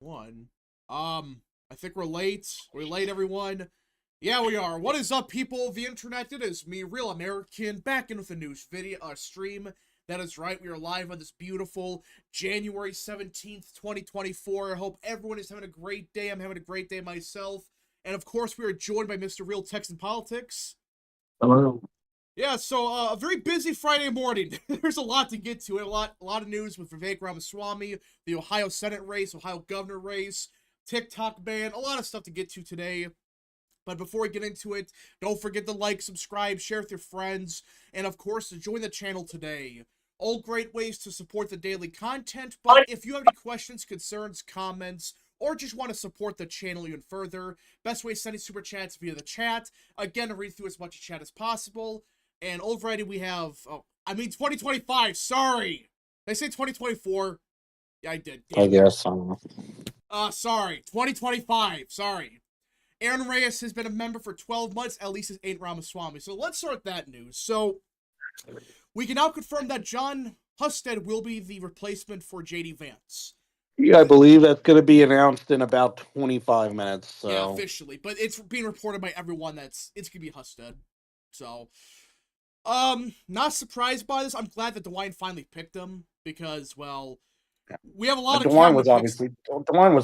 One. I think we're late. We're late, everyone. Yeah, we are. What is up, people of the internet? It is me, Real American, back in with a new video, stream. That is right. We are live on this beautiful January 17th, 2024. I hope everyone is having a great day. I'm having a great day myself. And of course, we are joined by Mr. Real Text and Politics. Hello. Yeah, so a very busy Friday morning. There's a lot to get to. A lot of news with Vivek Ramaswamy, the Ohio Senate race, Ohio governor race, TikTok ban, a lot of stuff to get to today. But before we get into it, don't forget to like, subscribe, share with your friends, and of course to join the channel today. All great ways to support the daily content, but if you have any questions, concerns, comments, or just want to support the channel even further, best way is sending super chats via the chat. Again, to read through as much chat as possible. And already we have, 2025, sorry. Did I say 2024? Yeah, I did. I guess. Sorry, 2025, sorry. Aaron Reyes has been a member for 12 months, at least as ain't Ramaswamy. So let's start that news. So, we can now confirm that John Husted will be the replacement for J.D. Vance. Yeah, I believe that's going to be announced in about 25 minutes. So. Yeah, officially. But it's being reported by everyone it's going to be Husted. So, not surprised by this. I'm glad that DeWine finally picked him because, well, we have a lot of DeWine was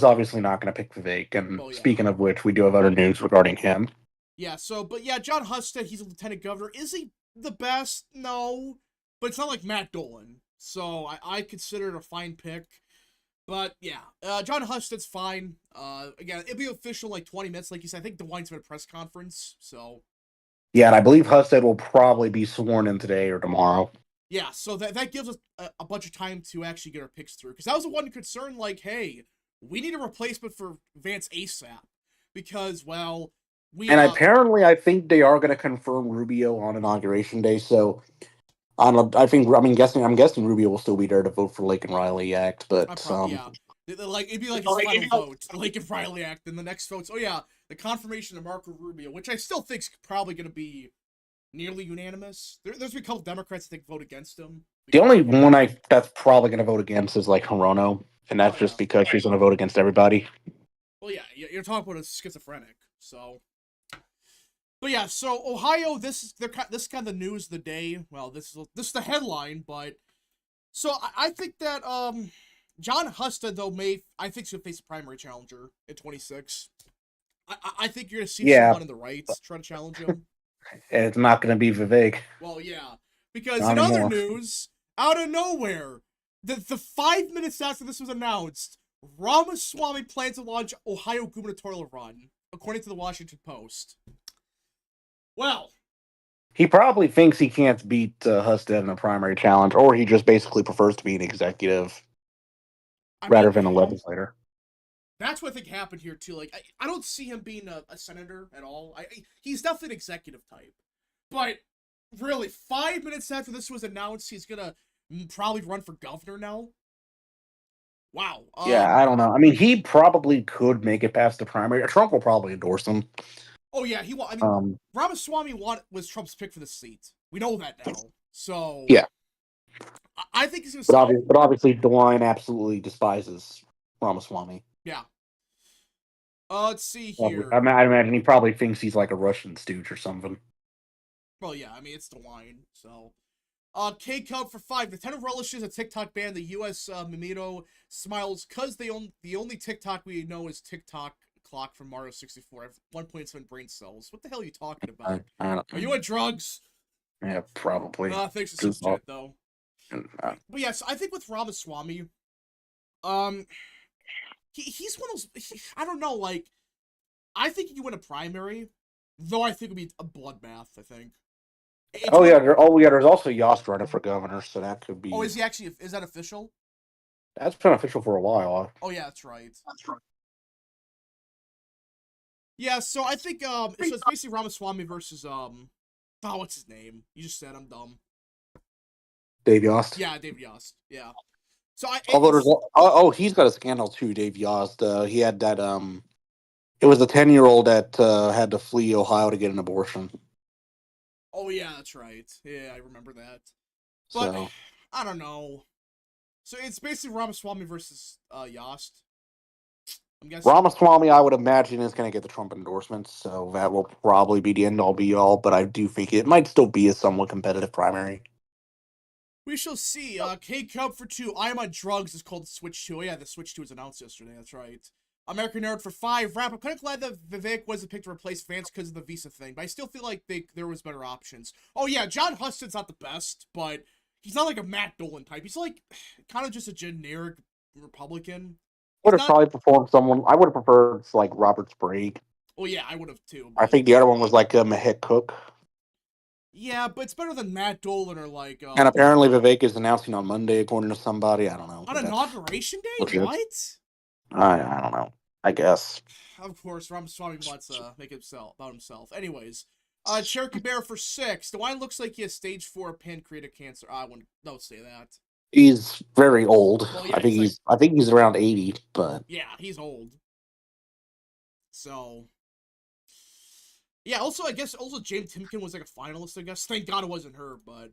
obviously not going to pick Vivek. And speaking of which, we do have other news regarding him. Yeah, but John Husted, he's a lieutenant governor. Is he the best? No. But it's not like Matt Dolan. So I consider it a fine pick. But yeah, John Husted's fine. Again, it'll be official in like 20 minutes. Like you said, I think DeWine's been at a press conference. So. Yeah, and I believe Husted will probably be sworn in today or tomorrow. Yeah, so that gives us a bunch of time to actually get our picks through. Because that was the one concern, like, hey, we need a replacement for Vance ASAP. Because, well, apparently, I think they are going to confirm Rubio on Inauguration Day, so I'm guessing Rubio will still be there to vote for Lake and Riley Act, but yeah. Like, it'd be like his final vote, the Lake and Riley Act, and the next vote's, the confirmation of Marco Rubio, which I still think's probably going to be nearly unanimous. There's been a couple Democrats that think vote against him. The only one that's probably going to vote against is like Hirono, and that's just because she's going to vote against everybody. Well, yeah, you're talking about a schizophrenic, so. But yeah, so Ohio, this is kind of the news of the day. Well, this is the headline, but so I think that John Husted though I think he's gonna face a primary challenger at 26. I think you're gonna see someone in the right try to challenge him. It's not gonna be Vivek. Well, yeah, because in other news, out of nowhere, the 5 minutes after this was announced, Ramaswamy plans to launch Ohio gubernatorial run, according to the Washington Post. Well, he probably thinks he can't beat Husted in a primary challenge, or he just basically prefers to be an executive rather than a legislator. That's what I think happened here too. Like, I don't see him being a senator at all. He's definitely an executive type, but really, 5 minutes after this was announced, he's gonna probably run for governor now. Wow. Yeah, I don't know. I mean, he probably could make it past the primary. Trump will probably endorse him. Oh yeah, Ramaswamy was Trump's pick for the seat. We know that now. So yeah, I think he's gonna. But obviously, DeWine absolutely despises Ramaswamy. Yeah. Let's see here. I imagine he probably thinks he's like a Russian stooge or something. Well, yeah, it's DeWine, so. K-Cub for 5. The tenor relishes a TikTok ban. The U.S. Mimito smiles because the only TikTok we know is TikTok clock from Mario 64. I have 1.7 brain cells. What the hell are you talking about? Are you on drugs? Yeah, probably. Thanks for some shit, though. But yes, I think with Ramaswamy, he's one of those. I don't know, like, I think he can win a primary, though I think it would be a bloodbath. I think. There's also Yost running for governor, so that could be. Oh, is that official? That's been official for a while. Oh yeah, that's right. Yeah, so I think so it's basically Ramaswamy versus what's his name? You just said I'm dumb. Dave Yost. Yeah, Dave Yost. Yeah. So he's got a scandal too, Dave Yost. He had that it was a 10-year-old that had to flee Ohio to get an abortion. Oh yeah, that's right. Yeah, I remember that. But I don't know. So it's basically Ramaswamy versus Yost. I'm guessing. Ramaswamy, I would imagine, is going to get the Trump endorsements, so that will probably be the end all be all. But I do think it might still be a somewhat competitive primary. We shall see. K-Cup for 2. I Am on Drugs is called Switch 2. Oh, yeah, the Switch 2 was announced yesterday. That's right. American Nerd for 5. Wrap. I'm kind of glad that Vivek wasn't picked to replace Vance because of the visa thing, but I still feel like there was better options. Oh, yeah, John Huston's not the best, but he's not like a Matt Dolan type. He's like kind of just a generic Republican. Would He's have not. probably performed someone. I would have preferred like Robert Sprague. Oh, yeah, I would have too. I But think the other one was like Mahit Cook. yeah, but it's better than Matt Dolan or like And apparently Vivek is announcing on Monday, according to somebody. I don't know. on If that's Inauguration Day. legit. What? I don't know. I guess. Of course, Ramaswamy wants to make himself about himself. Anyways, Cherokee Bear for 6. The wine looks like he has stage 4 pancreatic cancer. I wouldn't. Don't say that. He's very old. Well, yeah, I think he's around 80, but yeah, he's old. So, yeah. Also, I guess James Timken was like a finalist. I guess. Thank God it wasn't her, but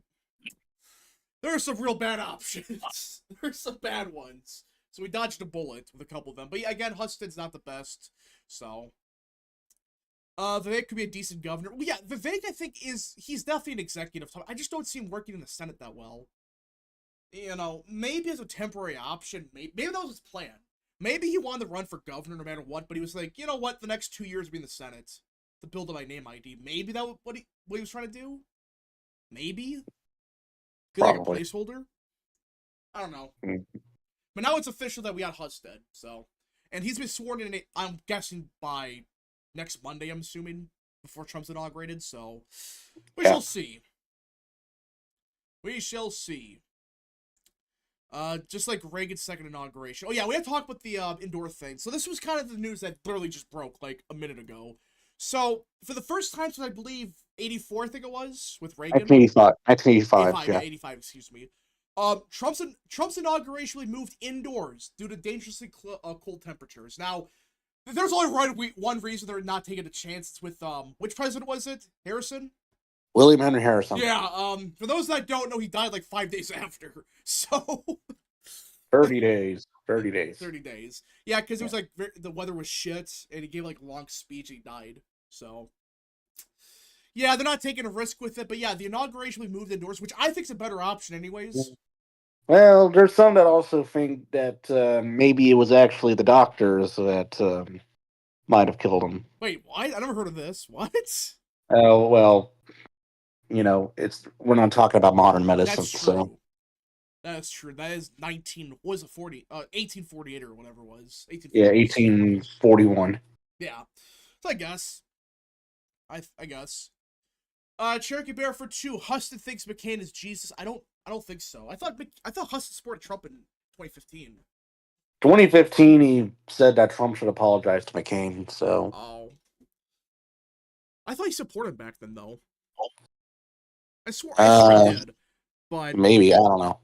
there are some real bad options. There's some bad ones. So we dodged a bullet with a couple of them. But yeah, again, Huston's not the best. So, Vivek could be a decent governor. Well, yeah, Vivek, I think, he's definitely an executive. I just don't see him working in the Senate that well. You know, maybe as a temporary option. Maybe that was his plan. Maybe he wanted to run for governor no matter what, but he was like, you know what, the next 2 years will be in the Senate to build up my name ID. Maybe that was what he was trying to do? Maybe? Be like a placeholder? I don't know. But now it's official that we got Husted, so. And he's been sworn in, I'm guessing, by next Monday, I'm assuming, before Trump's inaugurated, so. We shall see. We shall see. Just like Reagan's second inauguration. Oh yeah, we had to talk about the indoor thing. So this was kind of the news that literally just broke like a minute ago. So for the first time since I believe 84, I think it was, with Reagan. 1985. 85, yeah. 85, excuse me. Trump's inauguration moved indoors due to dangerously cold temperatures. Now, there's only one reason they're not taking a chance. It's with which president was it? Harrison? William Henry Harrison. Yeah, for those that don't know, he died like 5 days after. So 30 days. 30 days. 30 days. Yeah, because it was like the weather was shit, and he gave like a long speech. And he died. So yeah, they're not taking a risk with it. But yeah, the inauguration we moved indoors, which I think is a better option, anyways. Well, there's some that also think that maybe it was actually the doctors that might have killed him. Wait, what? I never heard of this. What? Oh well, you know, we're not talking about modern medicine. That's true. So. That's true. That is 1848 or whatever it was. 1841. Yeah. So I guess. I guess. Cherokee Bear for 2. Huston thinks McCain is Jesus. I don't think so. I thought Huston supported Trump in 2015. 2015, he said that Trump should apologize to McCain. So. Oh. I thought he supported back then, though. I swore he did. But maybe, I don't know.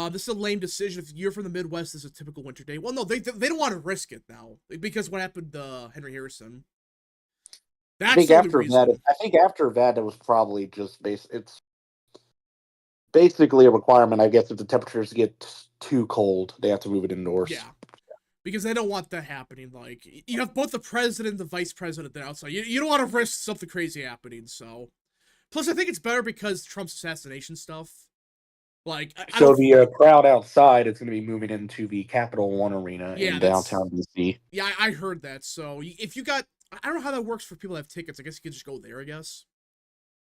This is a lame decision. If you're from the Midwest, this is a typical winter day. Well, no, they don't want to risk it now because what happened to Henry Harrison. I think after that, it was probably just it's basically a requirement. I guess if the temperatures get too cold, they have to move it indoors. Yeah, because they don't want that happening. Like you have both the president and the vice president there outside. You don't want to risk something crazy happening. So, plus I think it's better because Trump's assassination stuff. Like, the crowd outside is going to be moving into the Capital One Arena in downtown DC. Yeah, I heard that. So if you got, I don't know how that works for people that have tickets. I guess you could just go there. I guess.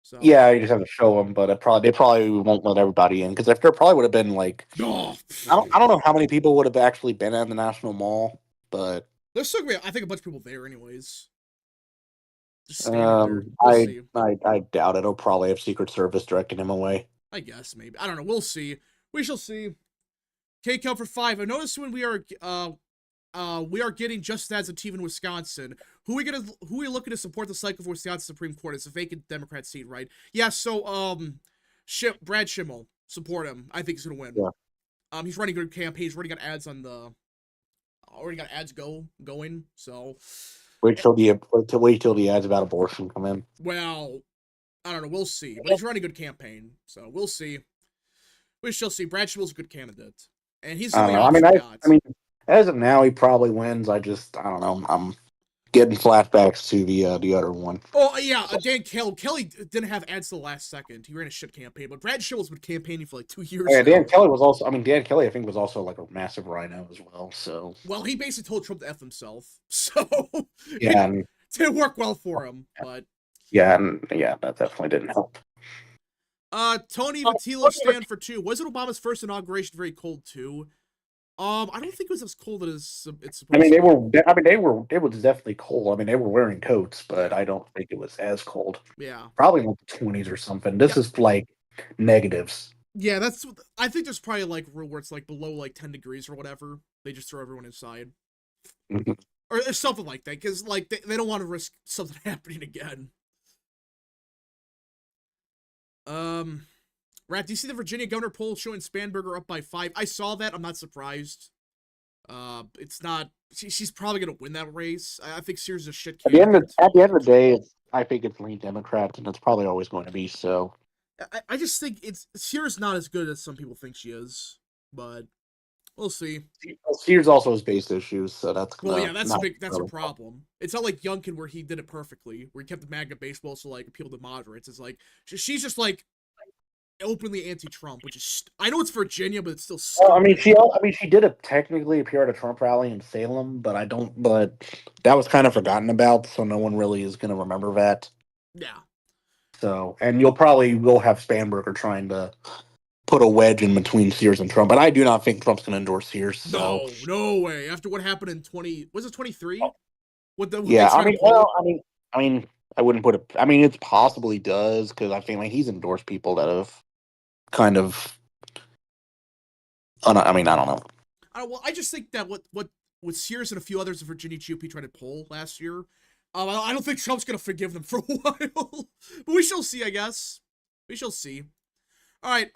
So yeah, you just have to show them, but they probably won't let everybody in because if there probably would have been like, I don't know how many people would have actually been at the National Mall, but there's still gonna be, I think, a bunch of people there anyways. Just there. I doubt it. It'll probably have Secret Service directing him away. I guess maybe. I don't know. We'll see. We shall see. K-Cup for 5. I noticed when we are getting just as a team in Wisconsin. Who are we looking to support the cycle for Wisconsin Supreme Court? It's a vacant Democrat seat, right? Yeah. So Brad Schimmel, support him. I think he's gonna win. Yeah. He's running a good campaign. He's already got ads on the. Already got ads going. So. Wait till the ads about abortion come in. Well, I don't know. We'll see. But he's running a good campaign, so we'll see. We shall see. Brad Schimmel's a good candidate, and he's. As of now, he probably wins. I don't know. I'm getting flashbacks to the other one. Oh, yeah, Dan Kelly. Kelly didn't have ads till the last second. He ran a shit campaign, but Brad Schill's been campaigning for like 2 years Yeah, now. Dan Kelly was also. I mean, Dan Kelly, I think, was also like a massive rhino as well. So Well, he basically told Trump to F himself. So yeah, it didn't work well for him, but yeah, that definitely didn't help. Tony Vitello stand for 2. Wasn't Obama's first inauguration very cold too? I don't think it was as cold as it's I supposed mean, to they be. were. I mean, they were. It was definitely cold. I mean, they were wearing coats, but Yeah. I don't think it was as cold. Yeah. Probably like the 20s or something. Yeah. This is like negatives. Yeah, that's what I think there's probably like rule where it's like below like 10 degrees or whatever. They just throw everyone inside. Mhm. Or something like that, because like they don't want to risk something happening again. Rat, do you see the Virginia governor poll showing Spanberger up by 5? I saw that. I'm not surprised. It's not. She's probably gonna win that race. I think Sears is a shit candidate. At the end of the day, I think it's lean Democrats, and it's probably always going to be so. I just think Sears not as good as some people think she is, but we'll see. Sears also has base issues, so that's Well, gonna yeah, that's not a really help. problem. It's not like Youngkin where he did it perfectly, where he kept the MAGA base but also like appealed to moderates. It's like she's just like openly anti-Trump, which is I know it's Virginia, but it's still Well, stupid. I mean, she did technically appear at a Trump rally in Salem, but I don't. But that was kind of forgotten about, so no one really is going to remember that. Yeah. So, and will have Spanberger trying to put a wedge in between Sears and Trump, but I do not think Trump's going to endorse Sears. So, No, no way. After what happened in 20, was it 23? What they yeah, tried to pull? I mean, I wouldn't put it. I mean, it's possible he does because I think like he's endorsed people that have kind of. I mean, I don't know. I just think that what with Sears and a few others in Virginia GOP tried to pull last year, I don't think Trump's gonna forgive them for a while. But we shall see, I guess. We shall see. All right,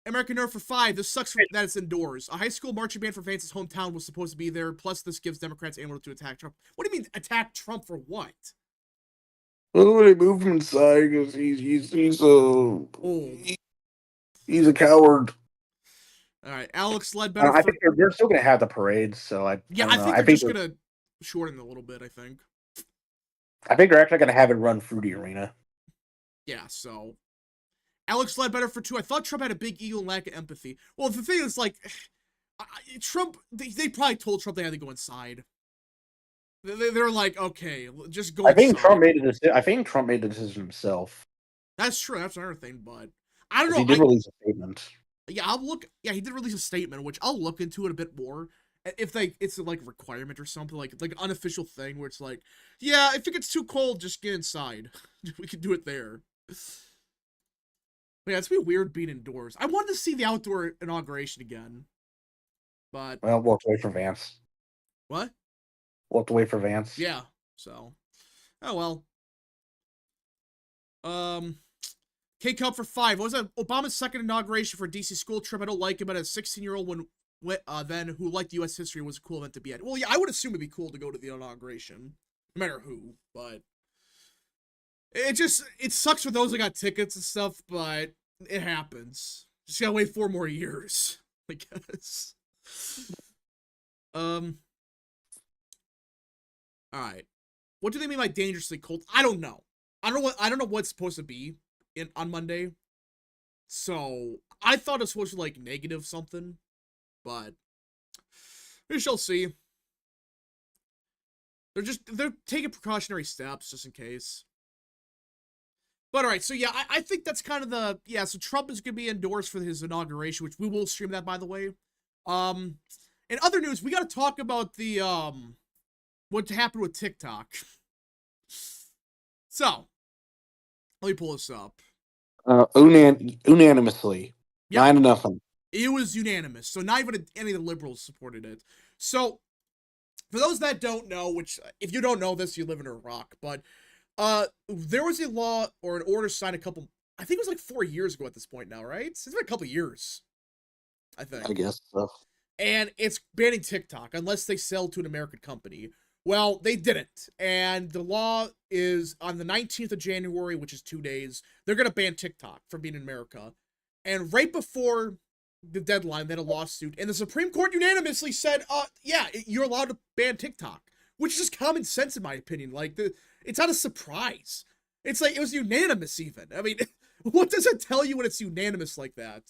American Nerve for 5. This sucks that it's indoors. A high school marching band from Vance's hometown was supposed to be there. Plus, this gives Democrats ammo to attack Trump. What do you mean attack Trump for what? Well, they move him inside because Old. he's a coward. All right, Alex Ledbetter I for. think they're still going to have the parades, so I Yeah, don't I know. think they're just gonna shorten it a little bit. I think. I think they're actually going to have it run through the arena. Yeah, so Alex Ledbetter for 2. I thought Trump had a big ego and lack of empathy. Well, the thing is, like, Trump, they probably told Trump they had to go inside. They're like, okay, just go I think inside. Trump made a decision. I think Trump made the decision himself That's true. That's another thing, but I don't because know. he did release a statement. Yeah, I'll look. Yeah, he did release a statement, which I'll look into it a bit more. If it's like a requirement or something, like an unofficial thing where it's like, yeah, if it gets too cold, just get inside. We can do it there. But yeah, it's be weird being indoors. I wanted to see the outdoor inauguration again, but Well, we'll have to wait for Vance. what? We'll have to wait for Vance. Yeah. So, oh well. K Cup for 5. What was that? Obama's second inauguration for a DC school trip. I don't like it, but as a 16-year-old then who liked U.S. history was a cool event to be at. Well, yeah, I would assume it'd be cool to go to the inauguration, no matter who. But it sucks for those that got tickets and stuff, but it happens. Just gotta wait 4 more years, I guess. All right. What do they mean by dangerously cold? I don't know. I don't know what's supposed to be on Monday. So I thought it was supposed to be like negative something, but we shall see. They're taking precautionary steps just in case. But all right, so yeah, I think that's kind of so Trump is gonna be endorsed for his inauguration, which we will stream that, by the way. In other news, we got to talk about the what happened with TikTok. So let me pull this up. Unanimously, Yep. 9-0. It was unanimous. So not even any of the liberals supported it. So for those that don't know, which if you don't know this, you live in a rock, but there was a law or an order signed I think it was like 4 years ago at this point now, right? It's been a couple years, I think. I guess so. And it's banning TikTok unless they sell to an American company. Well, they didn't. And the law is on the 19th of January, which is 2 days, they're going to ban TikTok from being in America. And right before the deadline, they had a lawsuit, and the Supreme Court unanimously said, yeah, you're allowed to ban TikTok, which is just common sense in my opinion. Like, it's not a surprise. It's like, it was unanimous even. I mean, what does it tell you when it's unanimous like that?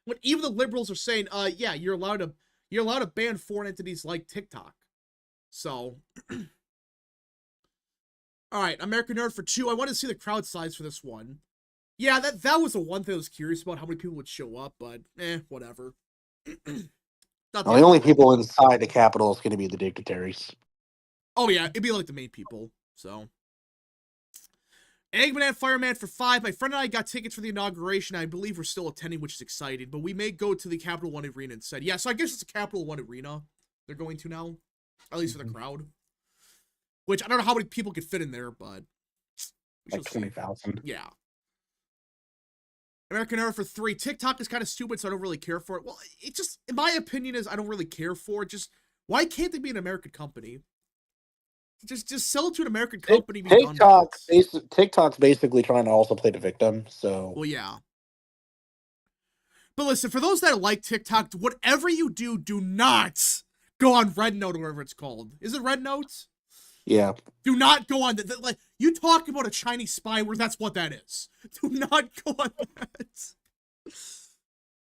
When even the liberals are saying, yeah, you're allowed to ban foreign entities like TikTok. So, all right, American Nerd for 2. I wanted to see the crowd size for this one. Yeah, that was the one thing I was curious about, how many people would show up, but whatever. The only people inside the Capitol is going to be the dignitaries. Oh yeah, it'd be like the main people. So, Eggman and Fireman for 5. My friend and I got tickets for the inauguration. I believe we're still attending, which is exciting. But we may go to the Capital One Arena instead. Yeah, so I guess it's a Capital One Arena they're going to now, at least for the crowd. Which I don't know how many people could fit in there, but like 20,000. Yeah. American Era for 3. TikTok is kind of stupid, so I don't really care for it. Well, it just, in my opinion, is I don't really care for it. Just, why can't they be an American company? Just sell it to an American company. TikTok's basically trying to also play the victim, so. Well, yeah. But listen, for those that like TikTok, whatever you do, do not go on Red Note or whatever it's called. Is it Red Note? Yeah. Do not go on that. Like, you talk about a Chinese spyware, that's what that is. Do not go on that.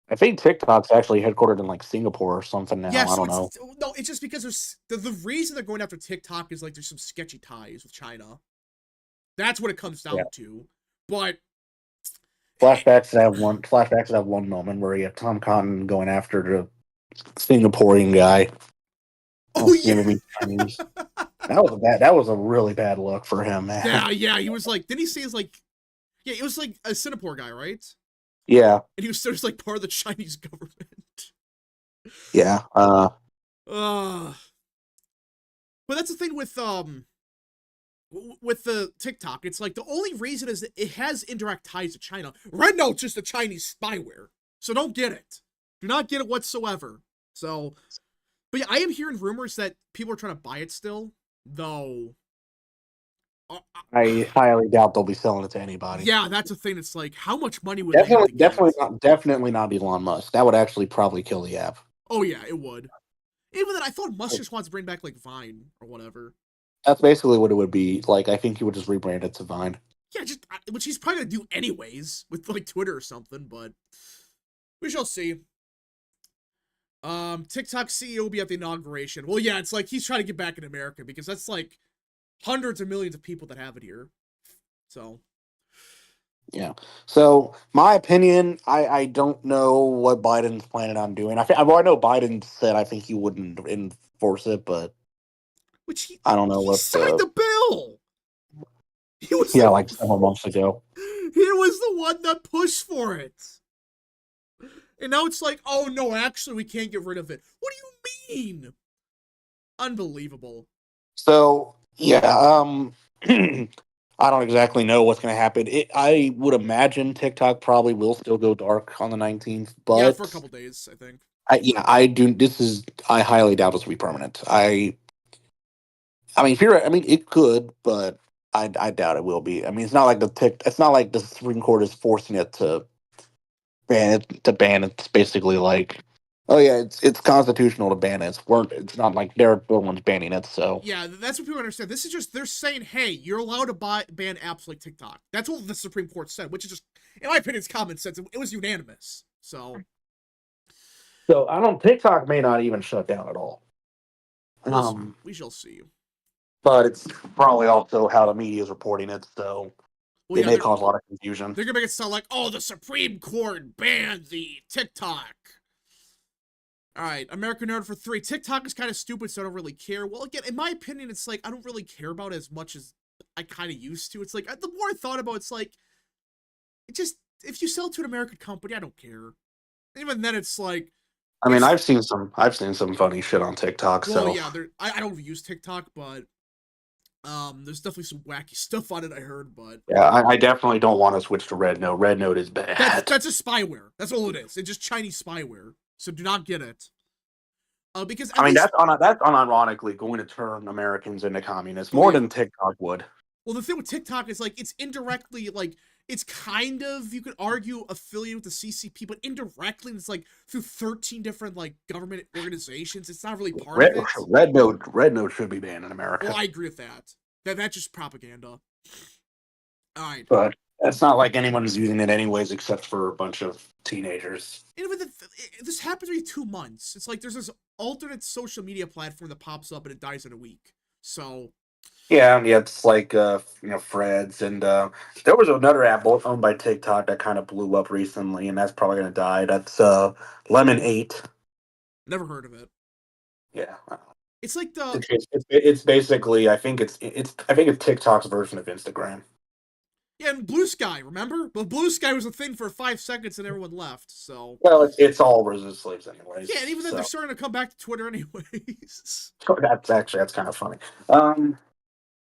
I think TikTok's actually headquartered in like Singapore or something now. Yeah, so I don't know. No, it's just because there's the reason they're going after TikTok is like there's some sketchy ties with China. That's what it comes down to. But flashbacks have one moment where you have Tom Cotton going after the Singaporean guy. Oh yeah. That was a really bad look for him, man. Yeah, he was like, didn't he say it's like, yeah, it was like a Singapore guy, right? Yeah. And he was just like part of the Chinese government. Yeah. But that's the thing with the TikTok. It's like the only reason is that it has indirect ties to China. Red Note's just a Chinese spyware. So don't get it. Do not get it whatsoever. So, but yeah, I am hearing rumors that people are trying to buy it still, though. I highly doubt they'll be selling it to anybody. Yeah, that's the thing. It's like, how much money would definitely not Elon Musk. That would actually probably kill the app. Oh yeah, it would. Even then, I thought Musk just wants to bring back like Vine or whatever. That's basically what it would be. Like, I think he would just rebrand it to Vine. Yeah, which he's probably gonna do anyways with like Twitter or something. But we shall see. TikTok CEO will be at the inauguration. Well, yeah, it's like he's trying to get back in America because that's like hundreds of millions of people that have it here. So. Yeah. So my opinion, I don't know what Biden's planning on doing. I know Biden said I think he wouldn't enforce it, but I don't know what. He signed the bill. He was like 7 months ago. He was the one that pushed for it. And now it's like, oh no, actually we can't get rid of it. What do you mean? Unbelievable. So yeah, I don't exactly know what's going to happen. I would imagine TikTok probably will still go dark on the 19th, but yeah, for a couple days, I think. I highly doubt this will be permanent. I mean, it could, but I doubt it will be. I mean, it's not like the Supreme Court is forcing it to ban it. It's basically like, oh yeah, it's constitutional to ban it. It's not like they're the ones banning it. So yeah, that's what people understand. This is just they're saying, hey, you're allowed to ban apps like TikTok. That's what the Supreme Court said, which is just, in my opinion, it's common sense. It was unanimous. So TikTok may not even shut down at all. We shall see. But it's probably also how the media is reporting it. So it may cause a lot of confusion. They're gonna make it sound like, oh, the Supreme Court banned the TikTok. All right, American Nerd for 3. TikTok is kind of stupid, so I don't really care. Well, again, in my opinion, it's like I don't really care about it as much as I kind of used to. It's like the more I thought about it, it's like it just, if you sell to an American company, I don't care. Even then, it's like. I mean, I've seen some funny shit on TikTok. Well, so yeah, I don't use TikTok, but there's definitely some wacky stuff on it. I heard, but yeah, I definitely don't want to switch to Red Note. Red Note is bad. That's a spyware. That's all it is. It's just Chinese spyware. So do not get it. Because that's unironically going to turn Americans into communists more than TikTok would. Well, the thing with TikTok is like it's indirectly like it's kind of, you could argue, affiliated with the CCP, but indirectly it's like through 13 different like government organizations. It's not really part of it. Red Note should be banned in Well, America, I agree with that. That's just propaganda. All right. but it's not like anyone's using it anyways, except for a bunch of teenagers. Even this happens every 2 months. It's like there's this alternate social media platform that pops up and it dies in a week. So Yeah, it's like Fred's, and there was another app owned by TikTok that kind of blew up recently, and that's probably gonna die. That's Lemon 8. never heard of it. Yeah, It's like the it's basically I think it's TikTok's version of Instagram. yeah, and Blue Sky, remember? But Blue Sky was a thing for 5 seconds and everyone left. So Well, it's all resist slaves anyways. yeah, and even then they're So starting to come back to Twitter anyways. that's kind of funny.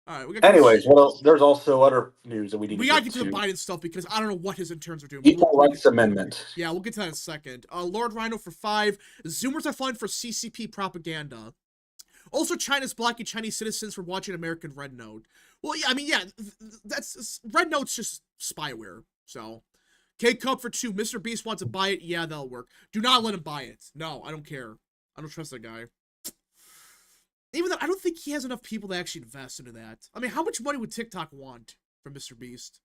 All right, we got Anyways, well, there's also other news that we need to gotta get get to the to. Biden stuff because I don't know what his interns are doing. Equal Rights Amendment. Yeah, we'll get to that in a second. Lord Rhino for 5. Zoomers are falling for CCP propaganda. Also, China's blocking Chinese citizens from watching American Red Note. Well, yeah, I mean, yeah, that's Red Note's just spyware. So, K Cup for 2. Mr. Beast wants to buy it. Yeah, that'll work. Do not let him buy it. No, I don't care. I don't trust that guy. Even though I don't think he has enough people to actually invest into that. I mean, how much money would TikTok want from Mr. Beast?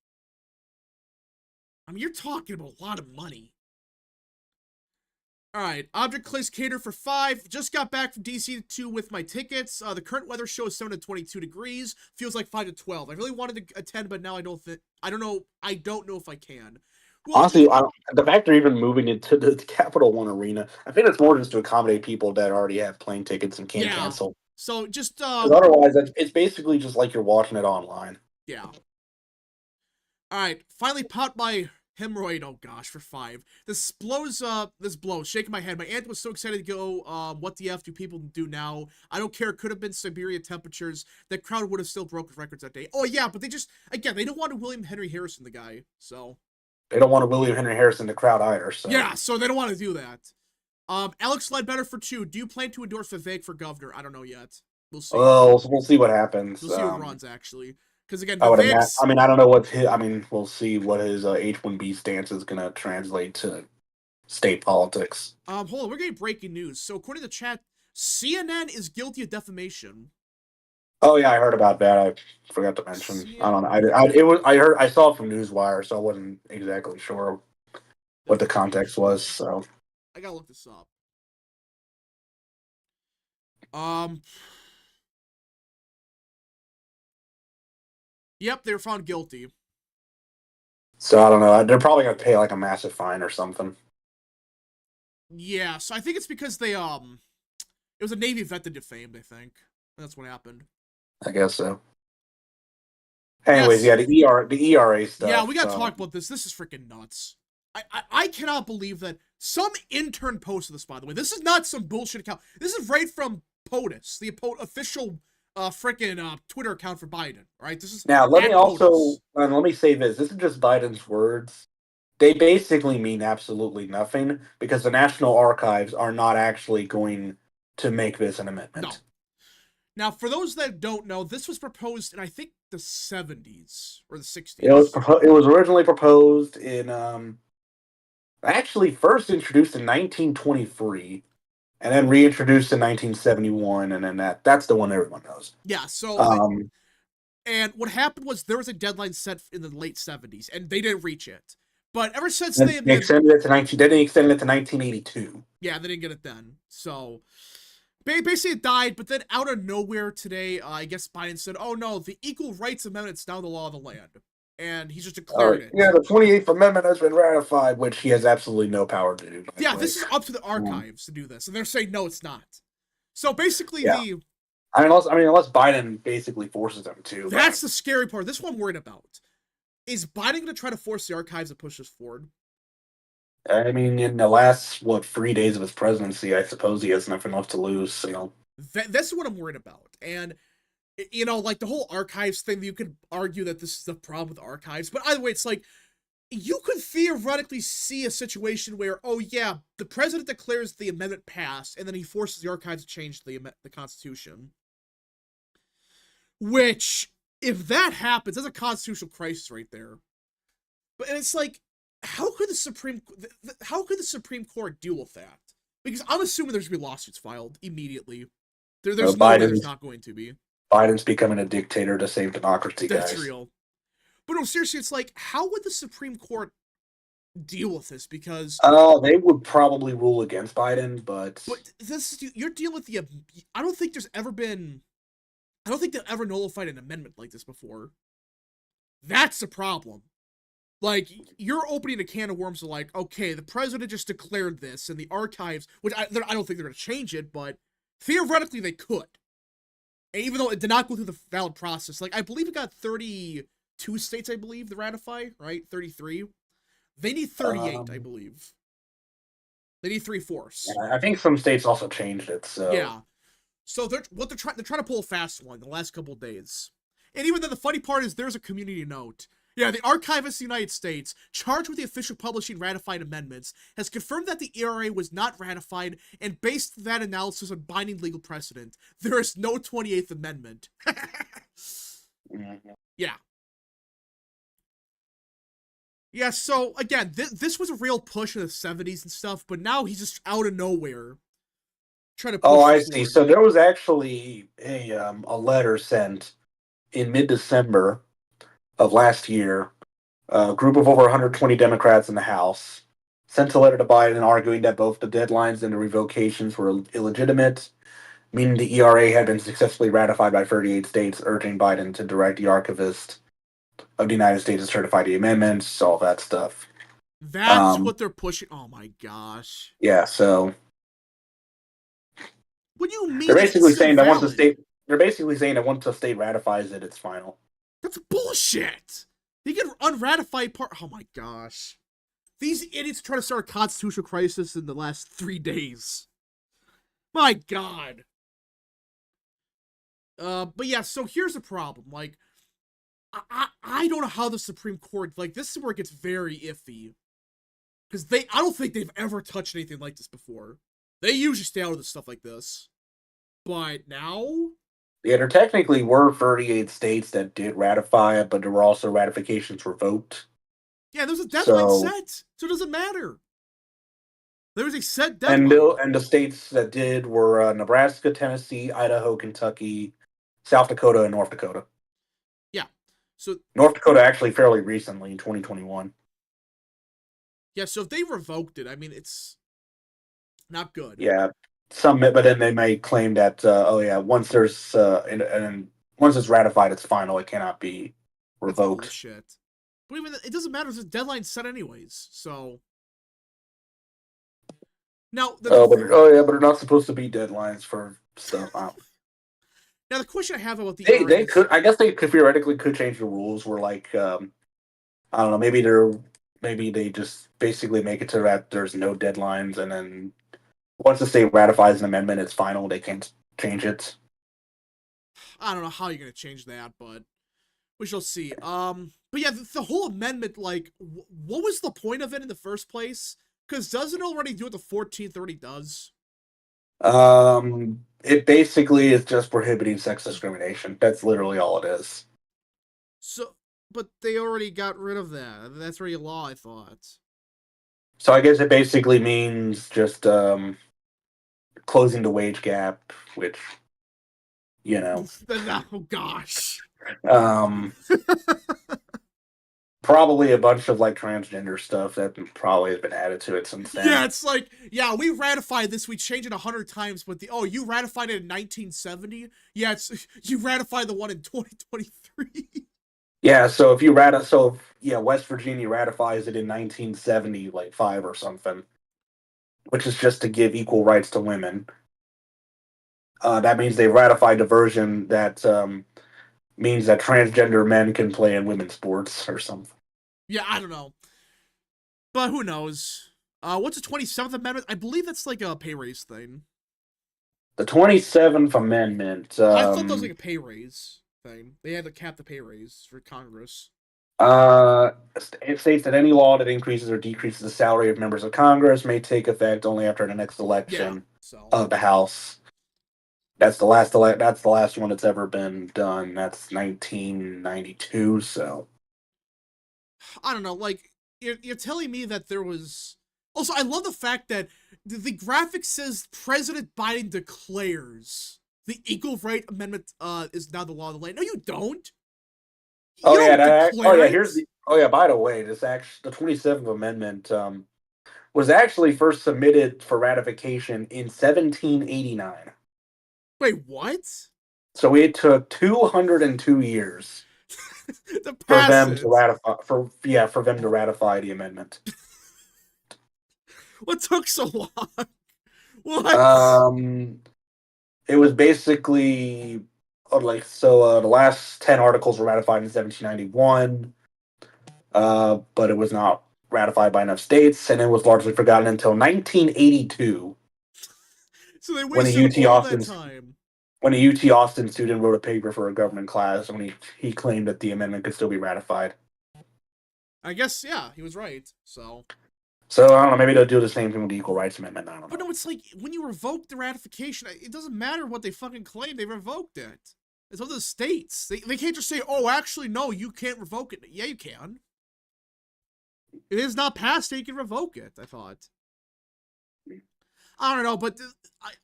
I mean, you're talking about a lot of money. All right, Object Clays Cater for 5. Just got back from DC 2 with my tickets. The current weather show is 7 to 22 degrees. Feels like 5 to 12. I really wanted to attend, but now I don't think. I don't know. I don't know if I can. Well, Honestly, the fact they're even moving it to the Capital One Arena, I think it's more just to accommodate people that already have plane tickets and can't cancel. So just Because otherwise, it's basically just like you're watching it online. yeah. All right, finally popped my hemorrhoid. Oh gosh, for 5. This blows. Shaking my head. My aunt was so excited to go. What the f do people do now? I don't care. It could have been Siberia temperatures. That crowd would have still broken records that day. Oh yeah, but they just again they don't want to William Henry Harrison the guy. So They don't want to William Henry Harrison in the crowd either. So yeah, so they don't want to do that. Alex Ledbetter for 2. Do you plan to endorse Vivek for governor? I don't know yet. We'll see. well, we'll see what happens. We'll see who runs actually. Because again, I would imagine. Vivek's. I mean, I don't know what his. I mean, we'll see what his H-1B stance is going to translate to state politics. Hold on, we're getting breaking news. So according to the chat, CNN is guilty of defamation. Oh yeah, I heard about that. I forgot to mention. I don't know. I saw it from Newswire, so I wasn't exactly sure what the context was. So I gotta look this up. Yep, they were found guilty. So I don't know. They're probably gonna pay like a massive fine or something. Yeah, so I think it's because they it was a Navy vet that defamed, I think. That's what happened. I guess so. Anyways, yes. Yeah, the ERA stuff. Yeah, we gotta talk about this. This is freaking nuts. I cannot believe that some intern posted this, by the way. This is not some bullshit account. This is right from POTUS, the official freaking Twitter account for Biden. Right? This is now. Let me say this. This is just Biden's words. They basically mean absolutely nothing because the National Archives are not actually going to make this an amendment. No. Now, for those that don't know, this was proposed in I think the 70s or the 60s. It was originally proposed in actually first introduced in 1923. And then reintroduced in 1971, and then that's the one everyone knows. Yeah, so and what happened was there was a deadline set in the late 70s, and they didn't reach it. But ever since they extended it to 1982. Yeah, they didn't get it then. So basically it died, but then out of nowhere today, I guess Biden said, "Oh no, the Equal Rights Amendment's now the law of the land." And he's just declared it. Yeah, the 28th Amendment has been ratified, which he has absolutely no power to do. Yeah, this is up to the archives to do this, and they're saying no, it's not. So basically, unless Biden basically forces them to. That's the scary part. This is what I'm worried about. Is Biden going to try to force the archives to push this forward? I mean, in the last 3 days of his presidency, I suppose he has nothing left to lose. So that's what I'm worried about, and. You know, like the whole archives thing, you could argue that this is the problem with archives. But either way, it's like, you could theoretically see a situation where, oh yeah, the president declares the amendment passed, and then he forces the archives to change the Constitution. Which, if that happens, that's a constitutional crisis right there. But it's like, how could the Supreme Court deal with that? Because I'm assuming there's gonna be lawsuits filed immediately. There's no way there's Biden's not going to be. Biden's becoming a dictator to save democracy, That's guys. real. But no, seriously, it's like, how would the Supreme Court deal with this? Because, They would probably rule against Biden, but but you're dealing with the. I don't think there's ever been. I don't think they've ever nullified an amendment like this before. That's the problem. Like, you're opening a can of worms of like, okay, the president just declared this, and the archives, which I don't think they're going to change it, but theoretically they could. And even though it did not go through the valid process, like, I believe it got 32 states, I believe, to ratify, right? 33. They need 38, I believe. They need 3/4. yeah, I think some states also changed it. So Yeah. So they're trying to pull a fast one the last couple of days. And even then, the funny part is there's a community note. Yeah, the Archivist of the United States, charged with the official publishing ratified amendments, has confirmed that the ERA was not ratified and based that analysis on binding legal precedent. There is no 28th Amendment. mhm. Yeah. Yeah, so again, this was a real push in the 70s and stuff, but now he's just out of nowhere trying to Oh, push I see. forward. So there was actually a letter sent in mid-December of last year. A group of over 120 Democrats in the House sent a letter to Biden arguing that both the deadlines and the revocations were illegitimate, meaning the ERA had been successfully ratified by 38 states, urging Biden to direct the archivist of the United States to certify the amendments, all that stuff. That's Um, what they're pushing. Oh my gosh. yeah, so What do you they're mean it's basically still saying that once the valid? state they're basically saying that once the state ratifies it, it's final. That's bullshit. You get unratified part. Oh my gosh. These idiots try to start a constitutional crisis in the last 3 days. My god. But yeah, so here's the problem. Like, I don't know how the Supreme Court, like, this is where it gets very iffy. Because I don't think they've ever touched anything like this before. They usually stay out of the stuff like this. But now, Yeah, there technically were 38 states that did ratify it, but there were also ratifications revoked. yeah, there's a deadline So set. So it doesn't matter. There was a set and deadline. the states that did were Nebraska, Tennessee, Idaho, Kentucky, South Dakota, and North Dakota. Yeah. So, North Dakota actually fairly recently in 2021. yeah, so if they revoked it, I mean, it's not good. Yeah, some, but then they may claim that oh yeah, once there's and once it's ratified, it's final. It cannot be That's revoked. bullshit. But even it doesn't matter. There's a deadline set anyways. So now But they're not supposed to be deadlines for stuff. now the question I have about the They ERA they is could, I guess they could theoretically could change the rules where like I don't know, maybe they just basically make it to that there's no deadlines, and then once the state ratifies an amendment, it's final. They can't change it. I don't know how you're gonna change that, but we shall see. But yeah, the whole amendment, like, what was the point of it in the first place? Because doesn't it already do what the 14th already does? It basically is just prohibiting sex discrimination. That's literally all it is. So, but they already got rid of that. That's already a law, I thought. So I guess it basically means just closing the wage gap, which you know, Oh gosh. um, probably a bunch of like transgender stuff that probably has been added to it since Yeah, then. it's like, yeah, we ratified this. We changed it 100 times, but you ratified it in 1970. Yeah, it's you ratified the one in 2023. Yeah, so yeah, West Virginia ratifies it in 1970, like five or something, which is just to give equal rights to women. That means they ratified a version that means that transgender men can play in women's sports or something. Yeah, I don't know, but who knows? What's the 27th Amendment? I believe that's like a pay raise thing. The 27th Amendment. I thought that was like a pay raise thing. They had to cap the pay raise for Congress. Uh, it states that any law that increases or decreases the salary of members of Congress may take effect only after the next Yeah, election so of the House. That's the last one that's ever been done. That's 1992. So I don't know, like, you're telling me that there was... Also, I love the fact that the graphic says President Biden declares the Equal Right Amendment is now the law of the land. No, you don't. You Oh yeah, don't that. Oh declare yeah, it. here's the. Oh yeah, by the way, this actually the 27th Amendment was actually first submitted for ratification in 1789. Wait, what? So it took 202 years To for pass them to it. ratify for them to ratify the amendment. What took so long? What? Um, it was basically the last 10 articles were ratified in 1791, but it was not ratified by enough states, and it was largely forgotten until 1982 So they when a wasted UT all that Austin time. when a UT Austin student wrote a paper for a government class when he claimed that the amendment could still be ratified. I guess, yeah, he was right. So, So I don't know. Maybe they'll do the same thing with the Equal Rights Amendment. I don't but know. no, it's like when you revoke the ratification, it doesn't matter what they fucking claim. They revoked it. It's up to the states. They can't just say, "Oh, actually, no, you can't revoke it." Yeah, you can. It is not passed. You can revoke it. I thought. I don't know, but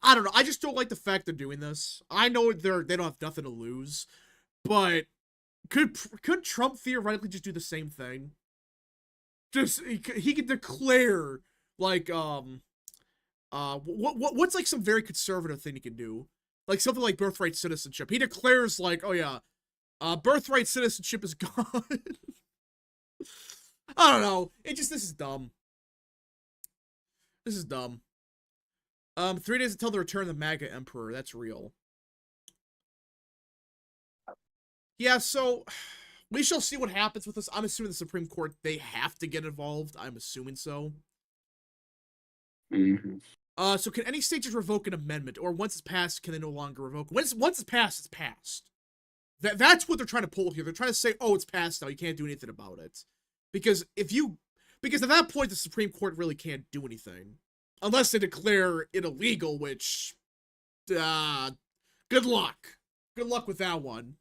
I don't know. I just don't like the fact they're doing this. I know they don't have nothing to lose, but could Trump theoretically just do the same thing? Just he could declare like what's like some very conservative thing he can do, like something like birthright citizenship. He declares like, oh yeah, birthright citizenship is gone. I don't know. This is dumb. This is dumb. 3 days until the return of the MAGA emperor. That's real. Yeah, so we shall see what happens with this. I'm assuming the Supreme Court, they have to get involved. I'm assuming so. Mm-hmm. So can any state just revoke an amendment, or once it's passed, can they no longer revoke? Once it's passed, it's passed. That's what they're trying to pull here. They're trying to say, oh, it's passed now. You can't do anything about it, because because at that point the Supreme Court really can't do anything unless they declare it illegal. Which, good luck. Good luck with that one.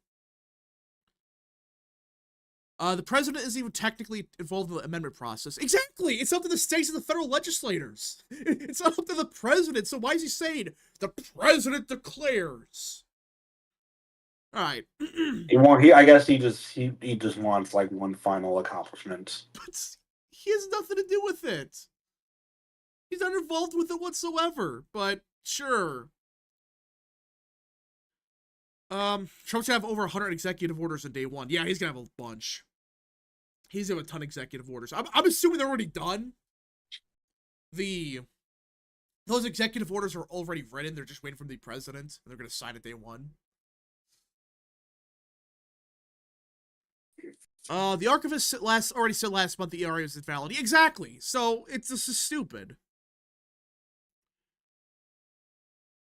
The president isn't even technically involved in the amendment process. Exactly! It's up to the states and the federal legislators. It's not up to the president, so why is he saying, the president declares? Alright. I guess he just wants like one final accomplishment. But he has nothing to do with it. He's not involved with it whatsoever, but sure. Trump's gonna have over 100 executive orders on day one. Yeah, he's gonna have a bunch. He's gonna have a ton of executive orders. I'm assuming they're already done. Those executive orders are already written. They're just waiting for the president, and they're gonna sign it day one. The archivist already said last month the ERA was invalid. Exactly. So this is stupid.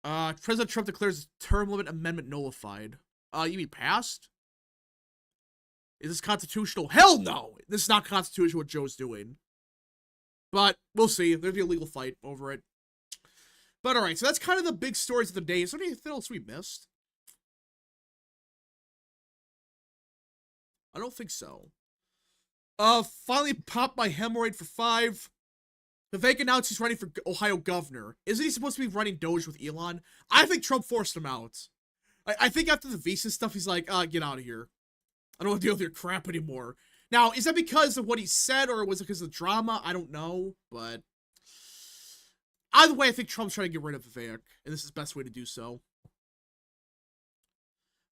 President Trump declares term limit amendment nullified. You mean passed? Is this constitutional? Hell no! This is not constitutional what Joe's doing. But we'll see. There'll be a legal fight over it. But alright, so that's kind of the big stories of the day. Is there anything else we missed? I don't think so. Finally popped my hemorrhoid for 5. Vivek announced he's running for Ohio governor. Isn't he supposed to be running Doge with Elon? I think Trump forced him out. I think after the visa stuff, he's like, get out of here. I don't want to deal with your crap anymore. Now, is that because of what he said, or was it because of the drama? I don't know, but either way, I think Trump's trying to get rid of Vivek, and this is the best way to do so.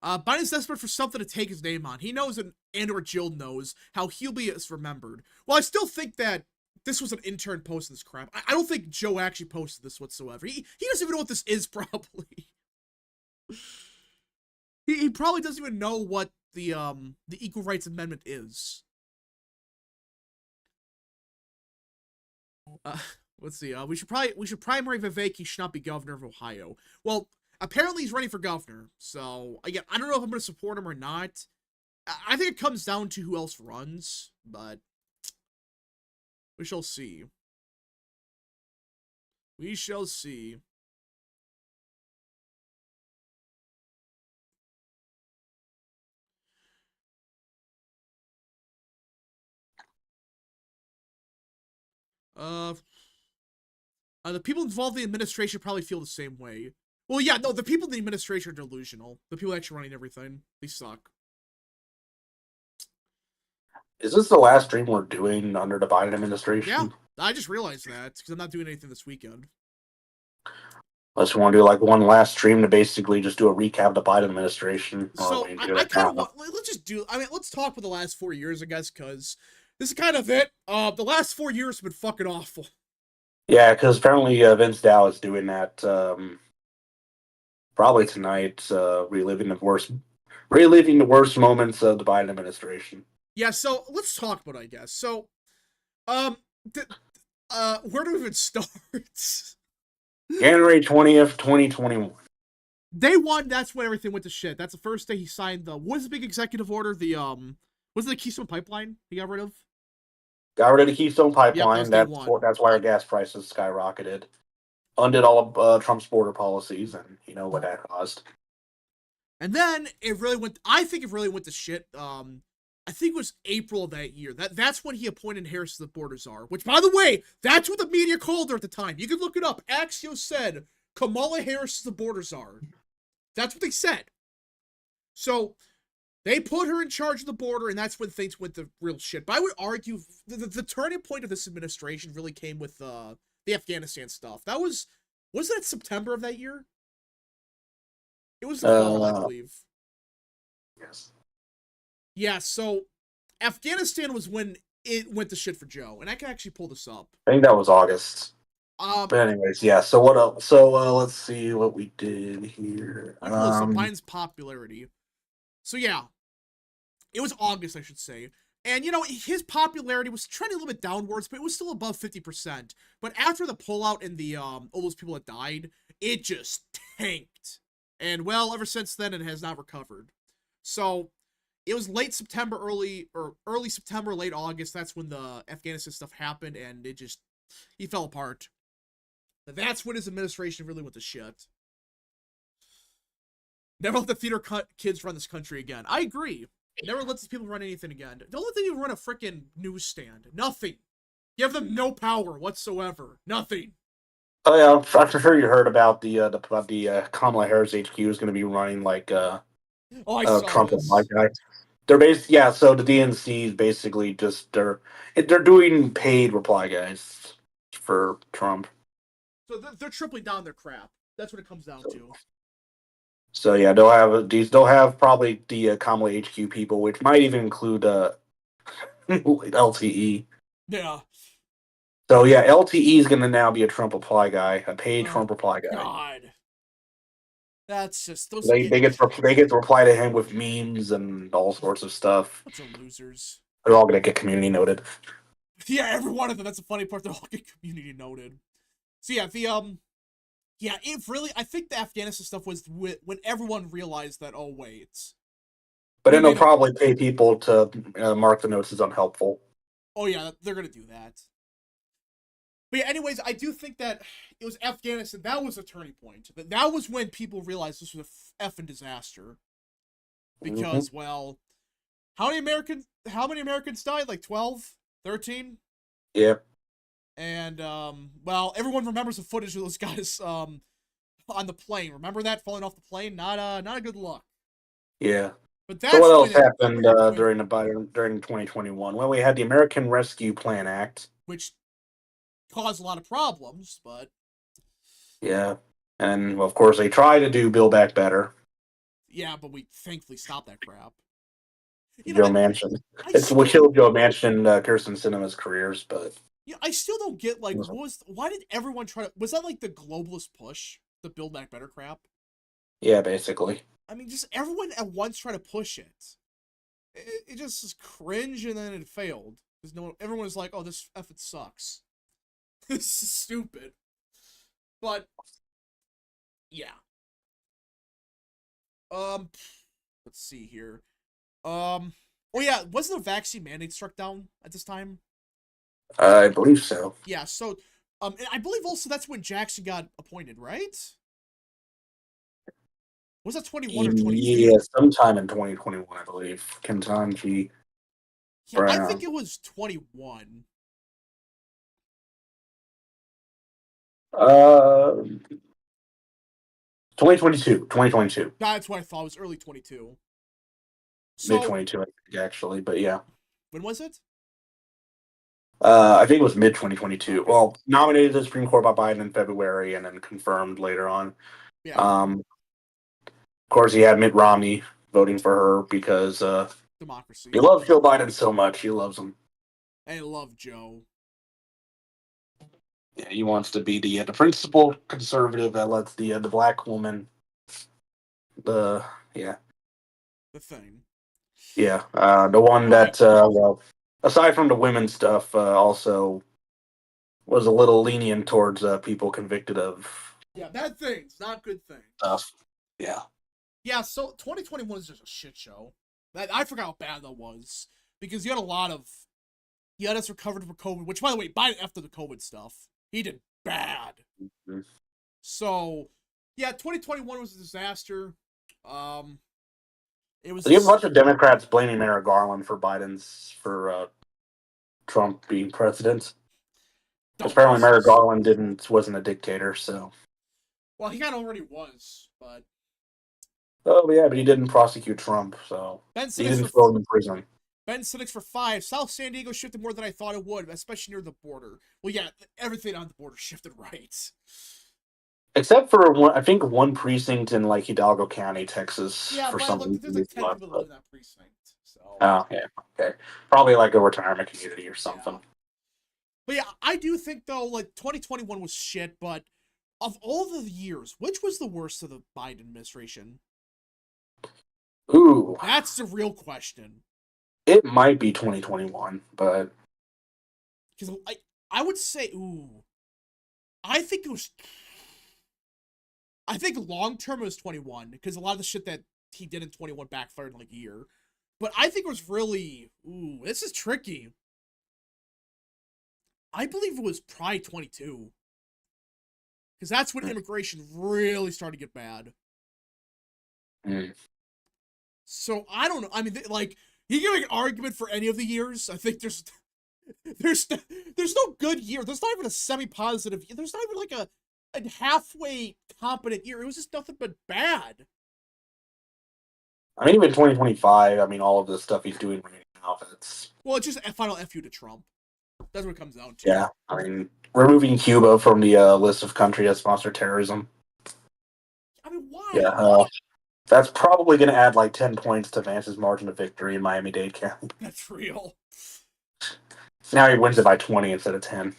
Biden's desperate for something to take his name on. He knows, and or Jill knows, how he'll be remembered. Well, I still think that this was an intern posting this crap. I don't think Joe actually posted this whatsoever. He doesn't even know what this is, probably. He probably doesn't even know what the Equal Rights Amendment is. Let's see. We should primary Vivek. He should not be governor of Ohio. Well, apparently he's running for governor. So again, I don't know if I'm going to support him or not. I think it comes down to who else runs, but we shall see. We shall see. Uh, the people involved in the administration probably feel the same way. Well, yeah, no, the people in the administration are delusional. The people actually running everything, they suck. Is this the last stream we're doing under the Biden Yeah, administration? I just realized that because I'm not doing anything this weekend. Unless we want to do like one last stream to basically just do a recap of the Biden administration, or So we I, do I that kind now. of want. Let's just do. I mean, let's talk for the last 4 years, I guess, because this is kind of it. The last 4 years have been fucking awful. Yeah, because apparently Vince is doing that probably tonight, reliving the worst moments of the Biden administration. Yeah, so let's talk about it, I guess. So, um, th- where do we even start? January 20th, 2021. Day one, that's when everything went to shit. That's the first day he signed the what was the big executive order? Was it the Keystone Pipeline he got rid of? Got rid of the Keystone Yep, that Pipeline. was day one. That's why our gas prices skyrocketed. Undid all of Trump's border policies, and you know what that caused. And then it really went. I think it really went to shit. I think it was April of that year. That's when he appointed Harris as the border czar. Which, by the way, that's what the media called her at the time. You can look it up. Axios said Kamala Harris is the border czar. That's what they said. So they put her in charge of the border, and that's when things went to real shit. But I would argue the turning point of this administration really came with the Afghanistan stuff. Was that September of that year? It was the fall, I believe. Yes. Yeah, so Afghanistan was when it went to shit for Joe, and I can actually pull this up. I think that was August. Um, But anyways, yeah. So what else? So let's see what we did here. let me pull this up. Biden's popularity. So yeah, it was August, I should say. And, his popularity was trending a little bit downwards, but it was still above 50%. But after the pullout and the all those people that died, it just tanked. And, well, ever since then, it has not recovered. So, it was late September, early September, late August. That's when the Afghanistan stuff happened, and he fell apart. But that's when his administration really went to shit. Never let the theater kids run this country again. I agree. Never let these people run anything again. Don't let them even run a freaking newsstand. Nothing. Give them no power whatsoever. Nothing. Oh yeah, I'm sure you heard about the Kamala Harris HQ is going to be running like Oh, I saw Trump and my this. guy. They're yeah. So the DNC is basically just they're doing paid reply guys for Trump. So they're tripling down their crap. That's what it comes down to. So yeah, they'll have probably the Kamala HQ people, which might even include LTE. Yeah. So yeah, LTE is going to now be a Trump reply guy, a paid Trump reply guy. God. That's just those. They get to reply to him with memes and all sorts of stuff. Bunch of losers. They're all going to get community noted. Yeah, every one of them. That's the funny part. They're all get community noted. So yeah, yeah, it really. I think the Afghanistan stuff was when everyone realized that. Oh wait. But then they'll probably pay people to mark the notes as unhelpful. Oh yeah, they're gonna do that. But yeah, anyways, I do think that it was Afghanistan. That was a turning point. That was when people realized this was a effing disaster. Because, well, how many Americans died? Like 12? 13? Yeah. And, well, everyone remembers the footage of those guys on the plane. Remember that falling off the plane? Not a good look. Yeah. But that's so what else happened during 2021? Well, we had the American Rescue Plan Act, which caused a lot of problems, but yeah, and well, of course they try to do Build Back Better. Yeah, but we thankfully stopped that crap. Joe Manchin. We killed Joe Manchin and Kirsten Sinema's careers, but I still don't get why did everyone try to? Was that like the globalist push, the Build Back Better crap? Yeah, basically. I mean, just everyone at once try to push it. It just is cringe, and then it failed because everyone was like, "Oh, this effort sucks." This is stupid. But yeah. Let's see here. Oh yeah, wasn't a vaccine mandate struck down at this time? I believe so. Yeah, so and I believe also that's when Jackson got appointed, right? Was that 21 or 22? Yeah, sometime in 2021, I believe. Kentanji. Yeah, I think it was 21. Uh, 2022. 2022. That's what I thought. It was early 22. Mid So 22, I think, actually, but yeah. when was it? I think it was mid 2022. Okay. Well, nominated to the Supreme Court by Biden in February and then confirmed later on. Yeah. Of course, he had Mitt Romney voting for her because he Democracy. loves Joe Biden so much. He loves him. I love Joe. Yeah, he wants to be the principal conservative that lets the black woman the yeah The thing. the one All right. that well, aside from the women stuff, also was a little lenient towards people convicted of Yeah, bad things, not good things. stuff. Yeah. Yeah, so 2021 is just a shit show. I forgot how bad that was because you had a lot of he had us recovered from COVID. Which, by the way, Biden after the COVID stuff, he did bad. Mm-hmm. So, yeah, 2021 was a disaster. Um, it was So you have a this. bunch of Democrats blaming Merrick Garland for Trump being president. Apparently, Merrick Dumbasses. Garland wasn't a dictator. So, Well, he kind of already was, but oh yeah, but he didn't prosecute Trump, so Ben he Simmons didn't for throw him in prison. Ben Simmons for 5. South San Diego shifted more than I thought it would, especially near the border. Well, yeah, everything on the border shifted right. Except for one, I think one precinct in like Hidalgo County, Texas, Yeah, for but some look, there's like reason. 10 people that live in that precinct. So, Oh yeah, okay, probably like a retirement community or yeah. something. But yeah, I do think, though, like, 2021 was shit, but of all the years, which was the worst of the Biden administration? Ooh, That's the real question. it might be 2021, but Because I would say, ooh, I think it was. I think long term it was 21, because a lot of the shit that he did in 21 backfired in like a year. But I think it was really, ooh, this is tricky. I believe it was probably 22. Because that's when immigration really started to get bad. mm. So I don't know. I mean, like, you can make an argument for any of the years. I think there's there's no good year. There's not even a semi-positive. There's not even like a halfway competent year. It was just nothing but bad. I mean, even 2025. I mean, all of the stuff he's doing right now. It's Well, it's just a final fu to Trump. That's what it comes down to. yeah. I mean, removing Cuba from the list of countries that sponsor terrorism. I mean, Yeah, why? Why? that's probably going to add like 10 points to Vance's margin of victory in Miami-Dade County. That's real. Now he wins it by 20 instead of 10.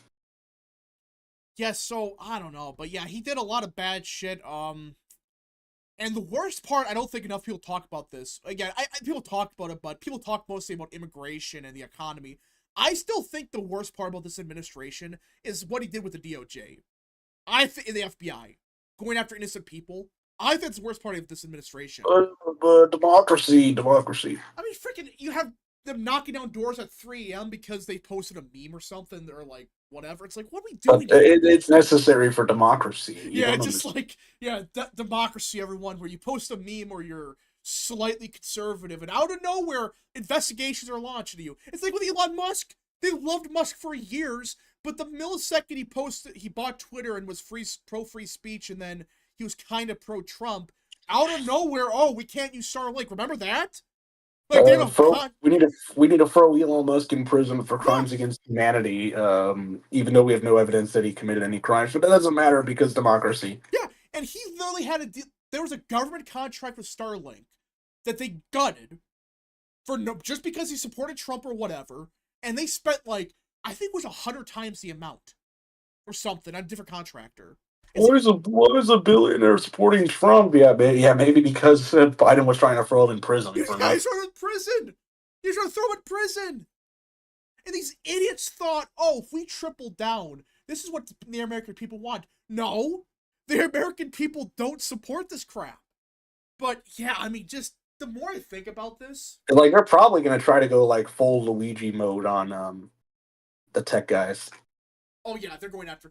Yeah, so I don't know, but yeah, he did a lot of bad shit. And the worst part, I don't think enough people talk about this. Again, people talk about it, but people talk mostly about immigration and the economy. I still think the worst part about this administration is what he did with the DOJ. I think in the FBI, going after innocent people. I think that's the worst part of this administration. Democracy. I mean, freaking, you have them knocking down doors at 3 a.m. because they posted a meme or something, or like whatever. It's like, what are we But doing here? it's necessary for democracy. You Yeah, don't it's just understand. like, yeah, democracy, everyone, where you post a meme or you're slightly conservative, and out of nowhere, investigations are launched into you. It's like with Elon Musk. They loved Musk for years, but the millisecond he bought Twitter and was pro free speech, and then he was kind of pro Trump. Out of nowhere, oh, we can't use Starlink. Remember that? Like they have a We need to throw Elon Musk in prison for yeah, crimes against humanity. Even though we have no evidence that he committed any crimes, but that doesn't matter because democracy. yeah, and he literally had a deal. There was a government contract with Starlink that they gutted for no, just because he supported Trump or whatever, and they spent like I think it was 100 times the amount or something on a different contractor. It's like, What is a billionaire supporting Trump? Yeah, maybe because Biden was trying to throw him in prison for yeah, nothing. he's going to prison. He's going to throw him in prison. And these idiots thought, oh, if we triple down, this is what the American people want. No, the American people don't support this crap. But yeah, I mean, just the more I think about this, Like they're probably gonna try to go like full Luigi mode on the tech guys. oh yeah, they're going after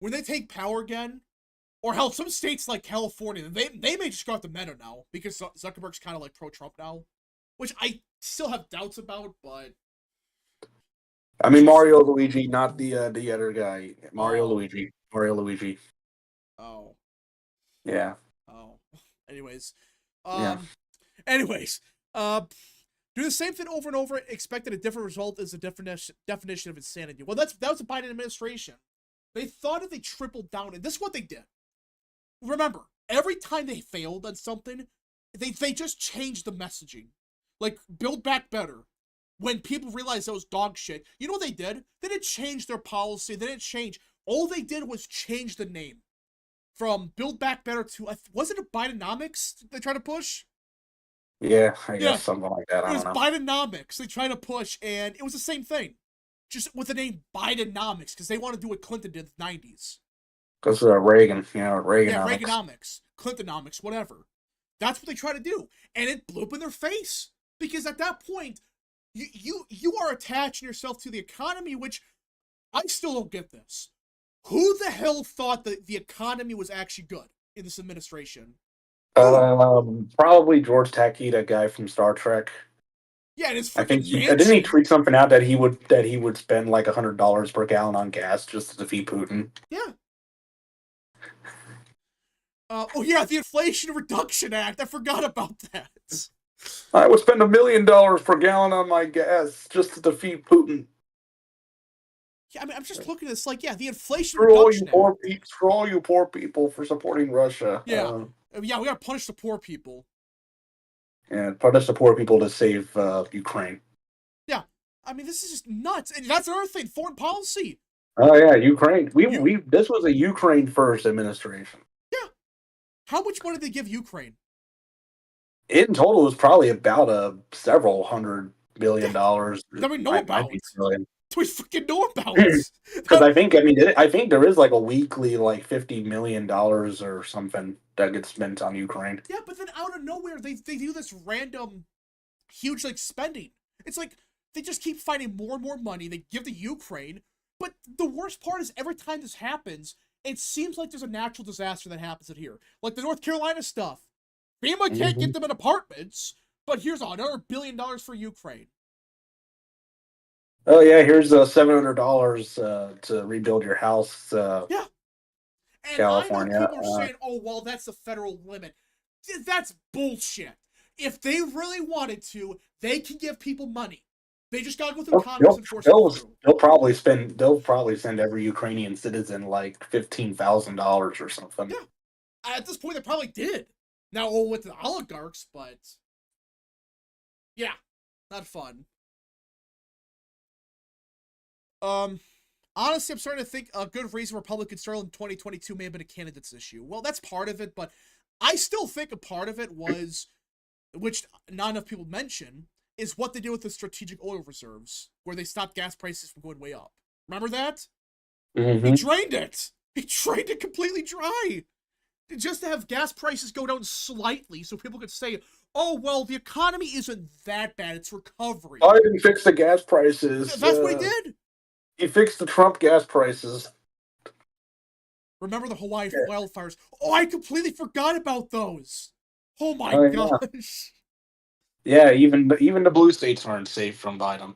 when they take power again, or hell, some states like California, they may just go after Meta now because Zuckerberg's kind of like pro Trump now, which I still have doubts about, but I we mean shall see. Mario Luigi, not the other guy. Mario Oh, Luigi. Mario Luigi. Oh, Yeah, oh. Anyways, yeah. um, anyways, uh, do the same thing over and over, expecting a different result is the definition of insanity. Well, that was the Biden administration. They thought if they tripled down, and this is what they did. Remember, every time they failed on something, they just changed the messaging. Like Build Back Better. When people realized that was dog shit, you know what they did? They didn't change their policy. They didn't change. All they did was change the name from Build Back Better to, was it a Bidenomics they tried to push? Yeah, I Yeah, guess something like that. it I was don't know. Bidenomics they tried to push, and it was the same thing, just with the name Bidenomics because they want to do what Clinton did in the 90s. Because Reagan, Yeah, Reaganomics. Reaganomics, Clintonomics, whatever. That's what they try to do, and it blew up in their face because at that point, you are attaching yourself to the economy, which I still don't get this. Who the hell thought that the economy was actually good in this administration? Who? Probably George Takei, guy from Star Trek. Yeah, and his I think freaking he didn't he mansion. tweet something out that he would spend like $100 per gallon on gas just to defeat Putin. Yeah. Oh yeah, the Inflation Reduction Act. I forgot about that. I would spend $1 million per gallon on my gas just to defeat Putin. Yeah, I mean, I'm just looking at this like, yeah, the Inflation Screw all you Reduction poor Act. people! Screw all you poor people for supporting Russia. Yeah. Yeah, we gotta punish the poor people. And punish the poor people to save Ukraine. Yeah. I mean, this is just nuts. And that's another thing, foreign policy. Oh yeah, Ukraine. We You, we this was a Ukraine first administration. yeah. How much money did they give Ukraine? In total, it was probably about several Yeah. $100 million. That we know Might about. be million. That we freaking know about. Because I think there is like a weekly like $50 million or something that gets spent on Ukraine. Yeah, but then out of nowhere, they do this random, huge, like, spending. It's like, they just keep finding more and more money. They give the Ukraine. But the worst part is every time this happens, it seems like there's a natural disaster that happens in here. Like the North Carolina stuff. FEMA can't Hmm. get them in apartments, but here's another $1 billion for Ukraine. Oh yeah, here's $700 to rebuild your house, Yeah. And I know California. people are saying, oh, well, that's the federal limit. That's bullshit. If they really wanted to, they can give people money. They just gotta go through They'll, Congress they'll, and force it they'll, through. they'll probably send every Ukrainian citizen like $15,000 or something. Yeah. At this point, they probably did. Now, oh, with the oligarchs, but yeah, not fun. Um, Honestly, I'm starting to think a good reason Republicans started in 2022 may have been a candidates issue. Well, that's part of it, but I still think a part of it was, which not enough people mention, is what they did with the strategic oil reserves, where they stopped gas prices from going way up. Remember that? He Hmm. drained it. He drained it completely dry. Just to have gas prices go down slightly so people could say, oh, well, the economy isn't that bad. It's recovering. Biden fixed the gas prices. That's what he did. He fixed the Trump gas prices. Remember the Hawaii Yeah. wildfires? Oh, I completely forgot about those. Oh my Oh yeah. gosh. Yeah, even the blue states aren't safe from Biden.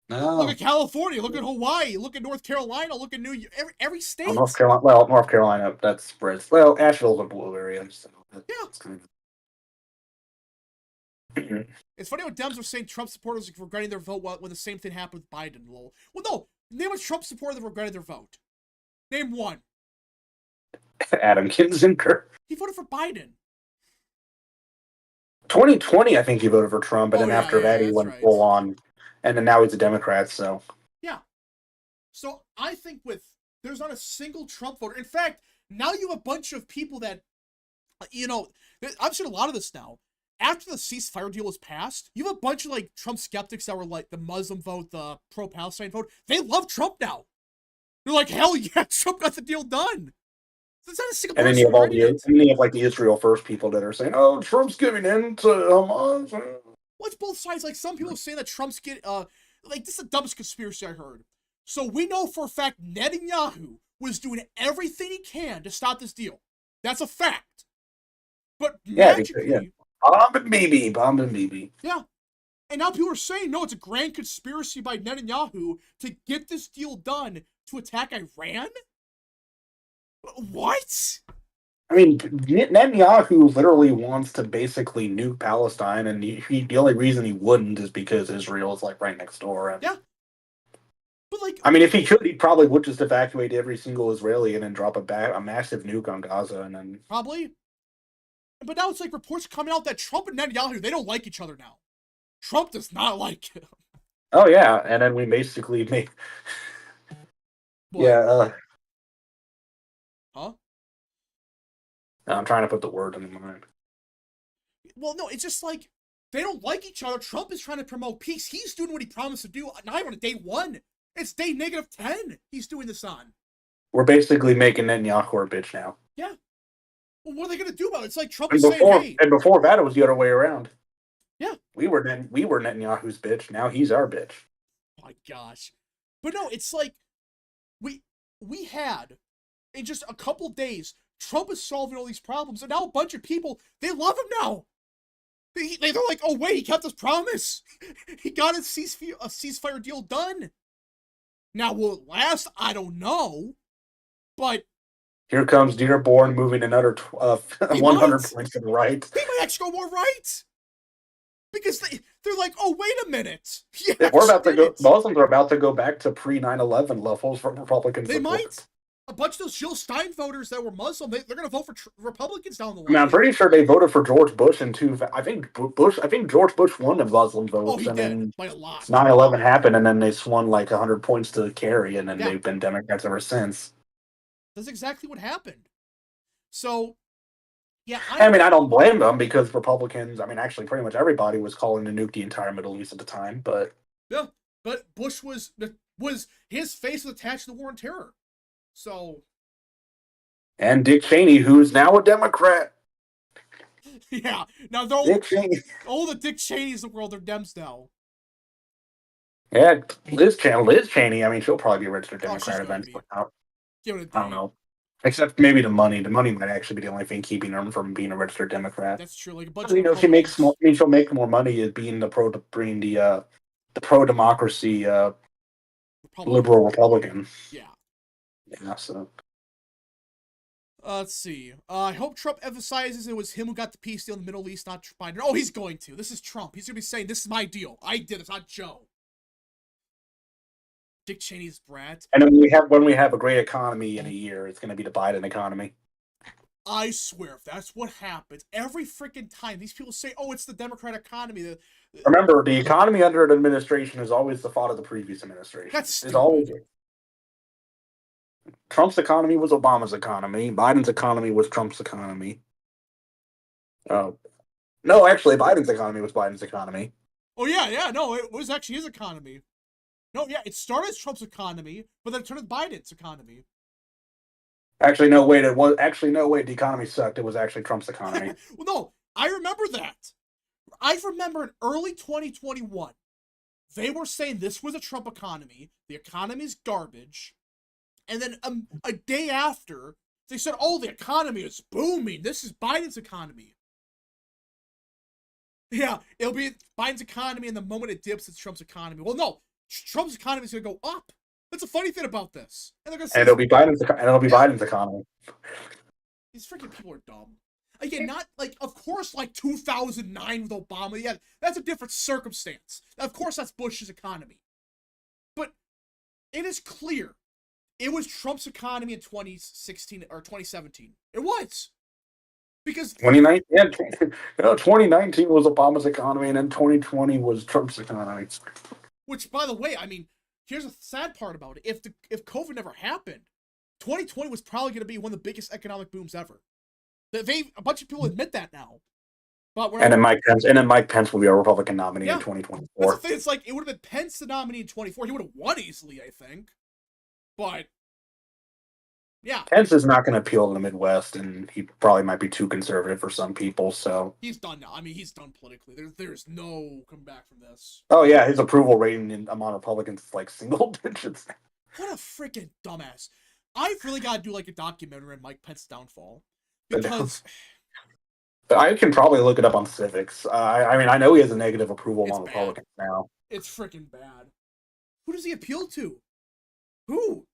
Look at No. California. Look at Hawaii. Look at North Carolina. Look at New York. Every Oh, North state. Carolina. Well, North Carolina, that's spreads. Well, Asheville's a blue area, so Yeah. that's kind It's funny how Dems are saying Trump supporters are regretting their vote when the same thing happened with Biden. Lol. Well, no. Name a Trump supporter that regretted their vote. Name one. of Adam Kinzinger. He voted for Biden. 2020, I think he voted for Trump, and Oh, then yeah, after yeah, that, he that's went right. full on, and then now he's a Democrat. So Yeah. So I think there's not a single Trump voter. In fact, now you have a bunch of people that, I've seen a lot of this now. After the ceasefire deal was passed, you have a bunch of like Trump skeptics that were like the Muslim vote, the pro-Palestine vote. They love Trump now. They're like, hell yeah, Trump got the deal done. There's not a single and then you person have all regretting the and it. then you have like the Israel first people that are saying, "Oh, Trump's giving in to Hamas." What's both sides? Like some people are saying that Trump's like this is the dumbest conspiracy I heard. So we know for a fact Netanyahu was doing everything he can to stop this deal. That's a fact. But Yeah, yeah. magically, Bomb and BB. yeah. And now people are saying, no, it's a grand conspiracy by Netanyahu to get this deal done to attack Iran? What? I mean, Netanyahu literally wants to basically nuke Palestine, and the only reason he wouldn't is because Israel is like right next door. And Yeah, but like, I mean, if he could, he probably would just evacuate every single Israeli and then drop a massive nuke on Gaza, and then probably. But now it's like reports coming out that Trump and Netanyahu, they don't like each other now. Trump does not like him. oh yeah, and then we basically make What? yeah. Huh? I'm trying to put the word in my mind. Well, no, it's just like they don't like each other. Trump is trying to promote peace. He's doing what he promised to do. Not even on day one. It's day -10. He's doing this on. We're basically making Netanyahu our bitch now. Yeah. Well, what are they gonna do about it? It's like Trump And is saying, before "Hey, and before that, it was the other way around. yeah, We were Netanyahu's bitch. Now he's our bitch. my gosh," but no, it's like we we had in just a couple days, Trump is solving all these problems, and now a bunch of people they love him now. They're like, "Oh wait, he kept his promise. He got a ceasefire deal done." Now, will it last? I don't know, but Here comes Dearborn moving another he 100 might. points to the right. He might actually go more right because they're like, "Oh wait a minute, he If we're actually about to did go, it." Muslims are about to go back to pre 9/11 levels for Republican They support. might. A bunch of those Jill Stein voters that were Muslim, they're going to vote for Republicans down the I mean, I'm line. pretty sure they voted for George Bush in two. I think George Bush won the Muslim Oh, votes, he and did then by a lot. 9/11 happened, and then they swung like 100 points to carry, and then Yeah, they've been Democrats ever since. that's exactly what happened. So, yeah, I I'm mean, I don't blame them because Republicans, I mean, actually, pretty much everybody was calling to nuke the entire Middle East at the time, but. yeah, but Bush was his face was attached to the war on terror. So, And Dick Cheney, who's now a Democrat. yeah. Now Dick Cheney. all the Dick Cheneys of the world are Dems now. Yeah, Liz Cheney. I mean, she'll probably be a registered Oh, she's Democrat going to eventually. be. I Give it a don't day. know. Except maybe the money. The money might actually be the only thing keeping her from being a registered Democrat. That's true. Like a bunch of You know, she makes more. Republicans. I mean, she'll make more money as being the pro democracy Republican. liberal Republican. Yeah. Yeah, so Let's see. I hope Trump emphasizes it was him who got the peace deal in the Middle East, not Biden. Oh, he's going to. This is Trump. He's going to be saying, "This is my deal. I did this, not Joe." Dick Cheney's brat. and then when we have a great economy in a year, it's going to be the Biden economy. I swear, if that's what happens, every freaking time these people say, "Oh, it's the Democrat economy," Remember, the economy under an administration is always the fault of the previous administration. that's It's always stupid. Trump's economy was Obama's economy. Biden's economy was Trump's economy. Uh, no, actually, Biden's economy was Biden's economy. Oh yeah, yeah. No, it was actually his economy. No, yeah, it started as Trump's economy, but then it turned into Biden's economy. Actually, no, wait. It was actually no, wait. The economy sucked. It was actually Trump's economy. Well, no, I remember that. I remember in early 2021, they were saying this was a Trump economy. The economy's garbage. And then a day after, they said, "Oh, the economy is booming. This is Biden's economy." Yeah, it'll be Biden's economy, and the moment it dips, it's Trump's economy. Well, no, Trump's economy is going to go up. That's the funny thing about this. And they're going to say, And it'll be yeah, Biden's economy. these freaking people are dumb. Again, not like, of course, like 2009 with Obama. Yeah, that's a different circumstance. Of course, that's Bush's economy. But it is clear it was Trump's economy in 2016 or 2017. It was. Because 2019, yeah, 2019 was Obama's economy, and then 2020 was Trump's economy. which, by the way, I mean, here's the sad part about it. If COVID never happened, 2020 was probably going to be one of the biggest economic booms ever. A bunch of people admit that now. But And then Mike Pence will be a Republican nominee in yeah, that's the 2024. thing. It's like it would have been Pence the nominee in 24. He would have won easily, I think. But yeah, Pence is not going to appeal to the Midwest, and he probably might be too conservative for some people. So, he's done now. I mean, he's done politically. There's no coming back from this. oh yeah, his approval rating among Republicans is like single digits. What a freaking dumbass. I've really got to do like a documentary on Mike Pence's downfall. Because But I can probably look it up on Civics. I mean, I know he has a negative approval it's among bad. Republicans now. It's freaking bad. Who does he appeal to? Who?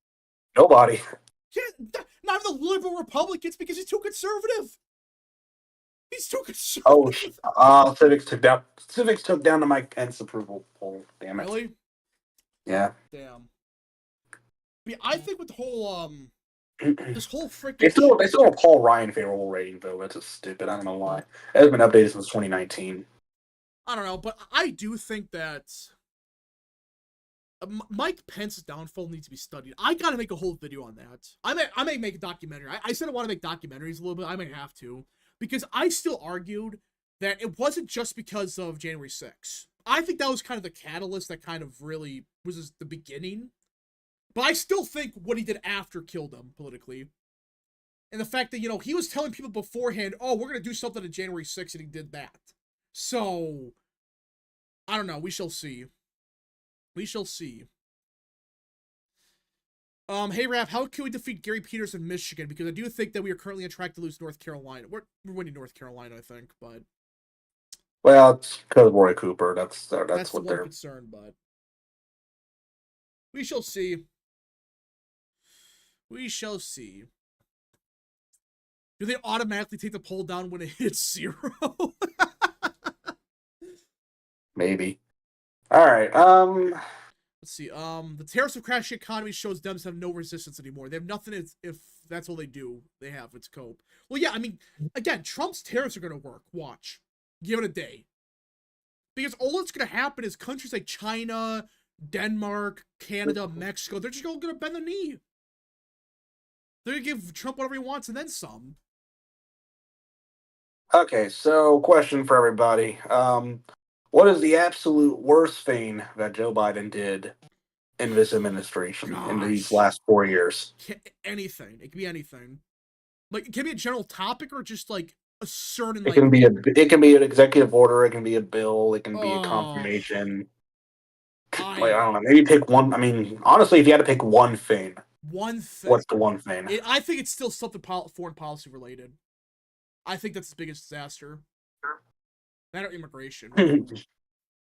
Nobody. Yeah, Not even the liberal Republicans, because he's too conservative. He's too Oh, conservative. Civics took down the Mike Pence approval poll. Damn it. Really? Yeah. Damn. I mean, I think with the whole this whole They freaking still have a Paul Ryan favorable rating though. That's just stupid. I don't know why. It hasn't been updated since 2019. I don't know, but I do think that Mike Pence's downfall needs to be studied. I gotta make a whole video on that. I may make a documentary. I said I want to make documentaries a little bit. I may have to, because I still argued that it wasn't just because of January 6th. I think that was kind of the catalyst that kind of really was the beginning. But I still think what he did after killed him politically. And the fact that, he was telling people beforehand, oh, we're going to do something on January 6th, and he did that. So, I don't know. We shall see. We shall see. Hey, Raph, how can we defeat Gary Peters in Michigan? Because I do think that we are currently on track to lose North Carolina. We're winning North Carolina, I think, but... Well, it's because of Roy Cooper. That's the what one they're... concern, but... We shall see. We shall see. Do they automatically take the poll down when it hits 0? Maybe. All right. Let's see. The tariffs of crashing economy shows Dems have no resistance anymore. They have nothing if that's all they do. They have it's cope. Well, yeah. I mean, again, Trump's tariffs are gonna work. Watch. Give it a day. Because all that's gonna happen is countries like China, Denmark, Canada, Mexico, they're just gonna bend the knee. They're gonna give Trump whatever he wants and then some. Okay, so question for everybody. What is the absolute worst thing that Joe Biden did in this administration in these last 4 years? Anything. It can be anything. Like, it can be a general topic or just like a certain It can be an executive order, it can be a bill, it can be a confirmation. I don't know. Maybe pick one. I mean, honestly, if you had to pick one thing, what's the one thing? I think it's still something foreign policy related. I think that's the biggest disaster. That or immigration.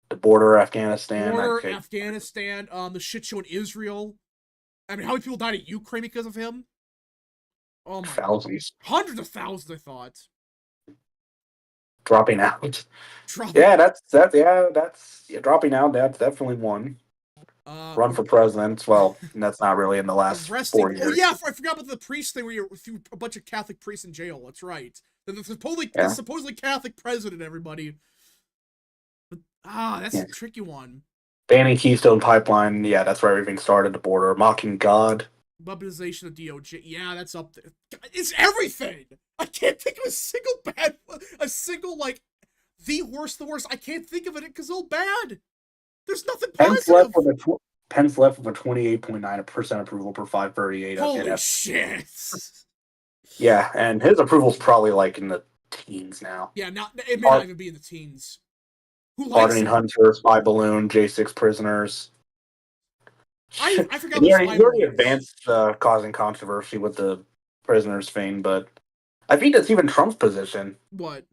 The border, Afghanistan. Afghanistan. The shit show in Israel. I mean, how many people died in Ukraine because of him? Oh my! Thousands. Hundreds of thousands, I thought. Dropping out. Yeah, that's dropping out. That's definitely one. Run for president. Well, that's not really in the last 4 years. Oh yeah, I forgot about the priest thing where you threw a bunch of Catholic priests in jail. That's right. The supposedly Catholic president. Everybody. But, that's a tricky one. Banning Keystone Pipeline. Yeah, that's where everything started. The border. Mocking God. Weaponization of DOJ. Yeah, that's up there. It's everything. I can't think of a single like the worst. I can't think of it because it's all bad. There's nothing positive. Pence left with a 28.9% approval per 538. Holy shit. Yeah, and his approval's probably like in the teens now. Yeah, it may not even be in the teens. Who likes Pardoning Hunter, Spy Balloon, J6 prisoners. I forgot he already advanced causing controversy with the prisoners thing, but I think that's even Trump's position. What?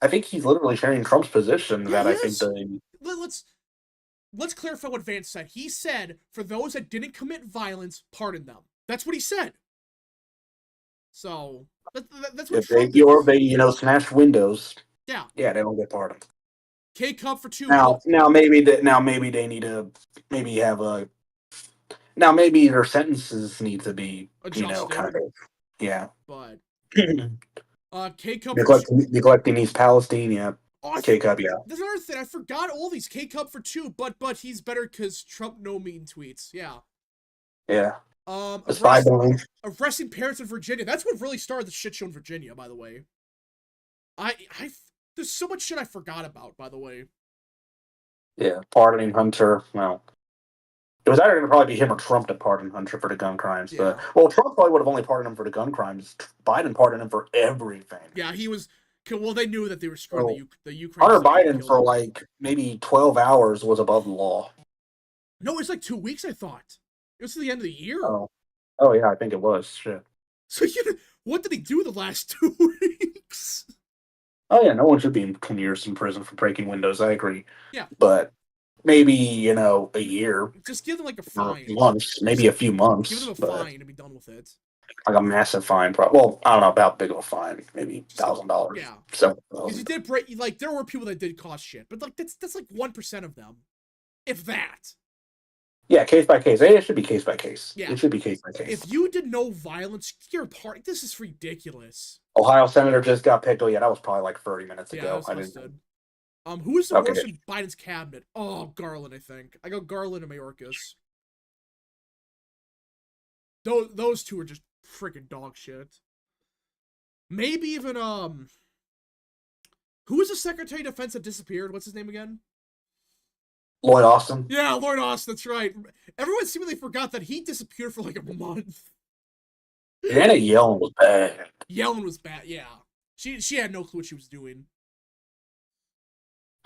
I think he's literally sharing Trump's position that I think Let's clarify what Vance said. He said, for those that didn't commit violence, pardon them. That's what he said. So, that's what Trump did. Or they, smashed windows. Yeah. Yeah, they don't get pardoned. K-Cup for 2. Now maybe they need to have a... Now maybe their sentences need to be, adjusted. kind of... Yeah. But... K-Cup neglecting East Palestine, yeah. K-Cup, yeah. There's another thing. I forgot all these. K-Cup for 2, but he's better because Trump no mean tweets. Yeah. Yeah. Arresting parents in Virginia. That's what really started the shit show in Virginia, by the way. There's so much shit I forgot about, by the way. Yeah, pardoning Hunter. Well, it was either going to probably be him or Trump to pardon Hunter for the gun crimes. Yeah. But, Trump probably would have only pardoned him for the gun crimes. Biden pardoned him for everything. Yeah, he was... Well, they knew that they were screwing the Ukraine. Hunter Biden for like maybe 12 hours was above the law. No, it's like 2 weeks, I thought. It was to the end of the year. Oh yeah, I think it was. Shit. So what did he do the last 2 weeks? Oh yeah, no one should be in 10 years in prison for breaking windows. I agree. Yeah. But maybe, a year. Just give them like a fine. Months, maybe a few months. Give them a fine and be done with it. like a massive fine. Well, I don't know about big of a fine, maybe Just like, $1,000, yeah. Because you 7,000. did break, like, there were people that did cause shit, but like that's like 1% of them, if that. Yeah, case by case. It should be case by case. Yeah. It should be case by If case. you did no violence, you're part. This is ridiculous. Ohio senator just got picked. Oh yeah, that was probably like 30 minutes Yeah, that ago. was I didn't. hosted. Who is the Okay. worst in Biden's cabinet? Oh, Garland, I think. I go Garland and Mayorkas. Those two are just freaking dog shit. Maybe even who was the Secretary of Defense that disappeared? What's his name again? Lloyd Austin. Yeah, Lord Austin. That's right. Everyone seemingly forgot that he disappeared for like a month. Janet Yellen was bad. Yellen was bad. Yeah, she had no clue what she was doing.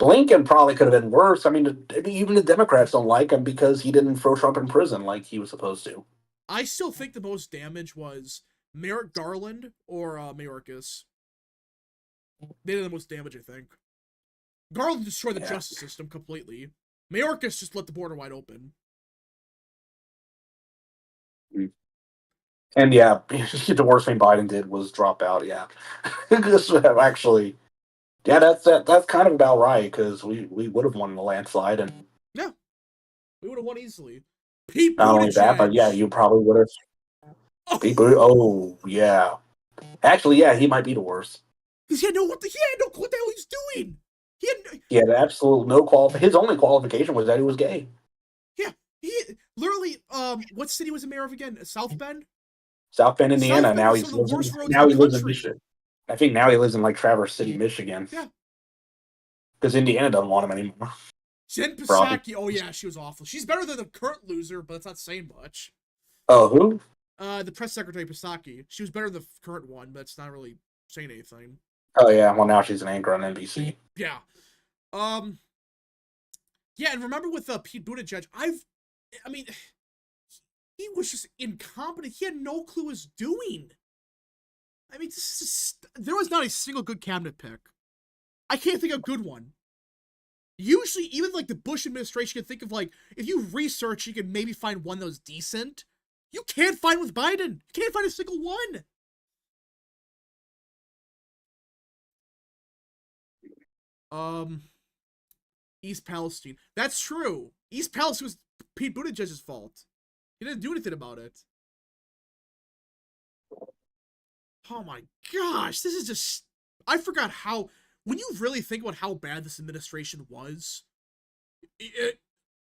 Blinken probably could have been worse. I mean, even the Democrats don't like him because he didn't throw Trump in prison like he was supposed to. I still think the most damage was Merrick Garland or Mayorkas. They did the most damage, I think. Garland destroyed the justice system completely. Mayorkas just let the border wide open. And yeah, the worst thing Biden did was drop out. Yeah, this actually, yeah, that's kind of about right because we would have won the landslide, and Yeah, we would have won easily. Pete not only that, but yeah, Buttigieg. you probably would have. People, oh yeah, actually, yeah, he might be the worst. Because he had no clue what the hell he was doing. He had absolute no His only qualification was that he was gay. Yeah, he literally. What city was the mayor of again? South Bend. South Bend, Indiana. South Bend Now was some of the worst roads in now the he lives in country. Michigan. I think now he lives in like Traverse City, Michigan. Yeah, because Indiana doesn't want him anymore. Jen Psaki. Oh yeah, she was awful. She's better than the current loser, but that's not saying much. Oh, who? The press secretary Psaki. She was better than the current one, but it's not really saying anything. Oh yeah, well now she's an anchor on NBC. Yeah. Yeah, and remember with Pete Buttigieg, I mean, he was just incompetent. He had no clue what he was doing. I mean, there was not a single good cabinet pick. I can't think of a good one. Usually, even like the Bush administration, you can think of like, if you research, you can maybe find one that was decent. You can't find with Biden. You can't find a single one. East Palestine. That's true. East Palestine was Pete Buttigieg's fault. He didn't do anything about it. Oh my gosh, this is just... I forgot how... When you really think about how bad this administration was...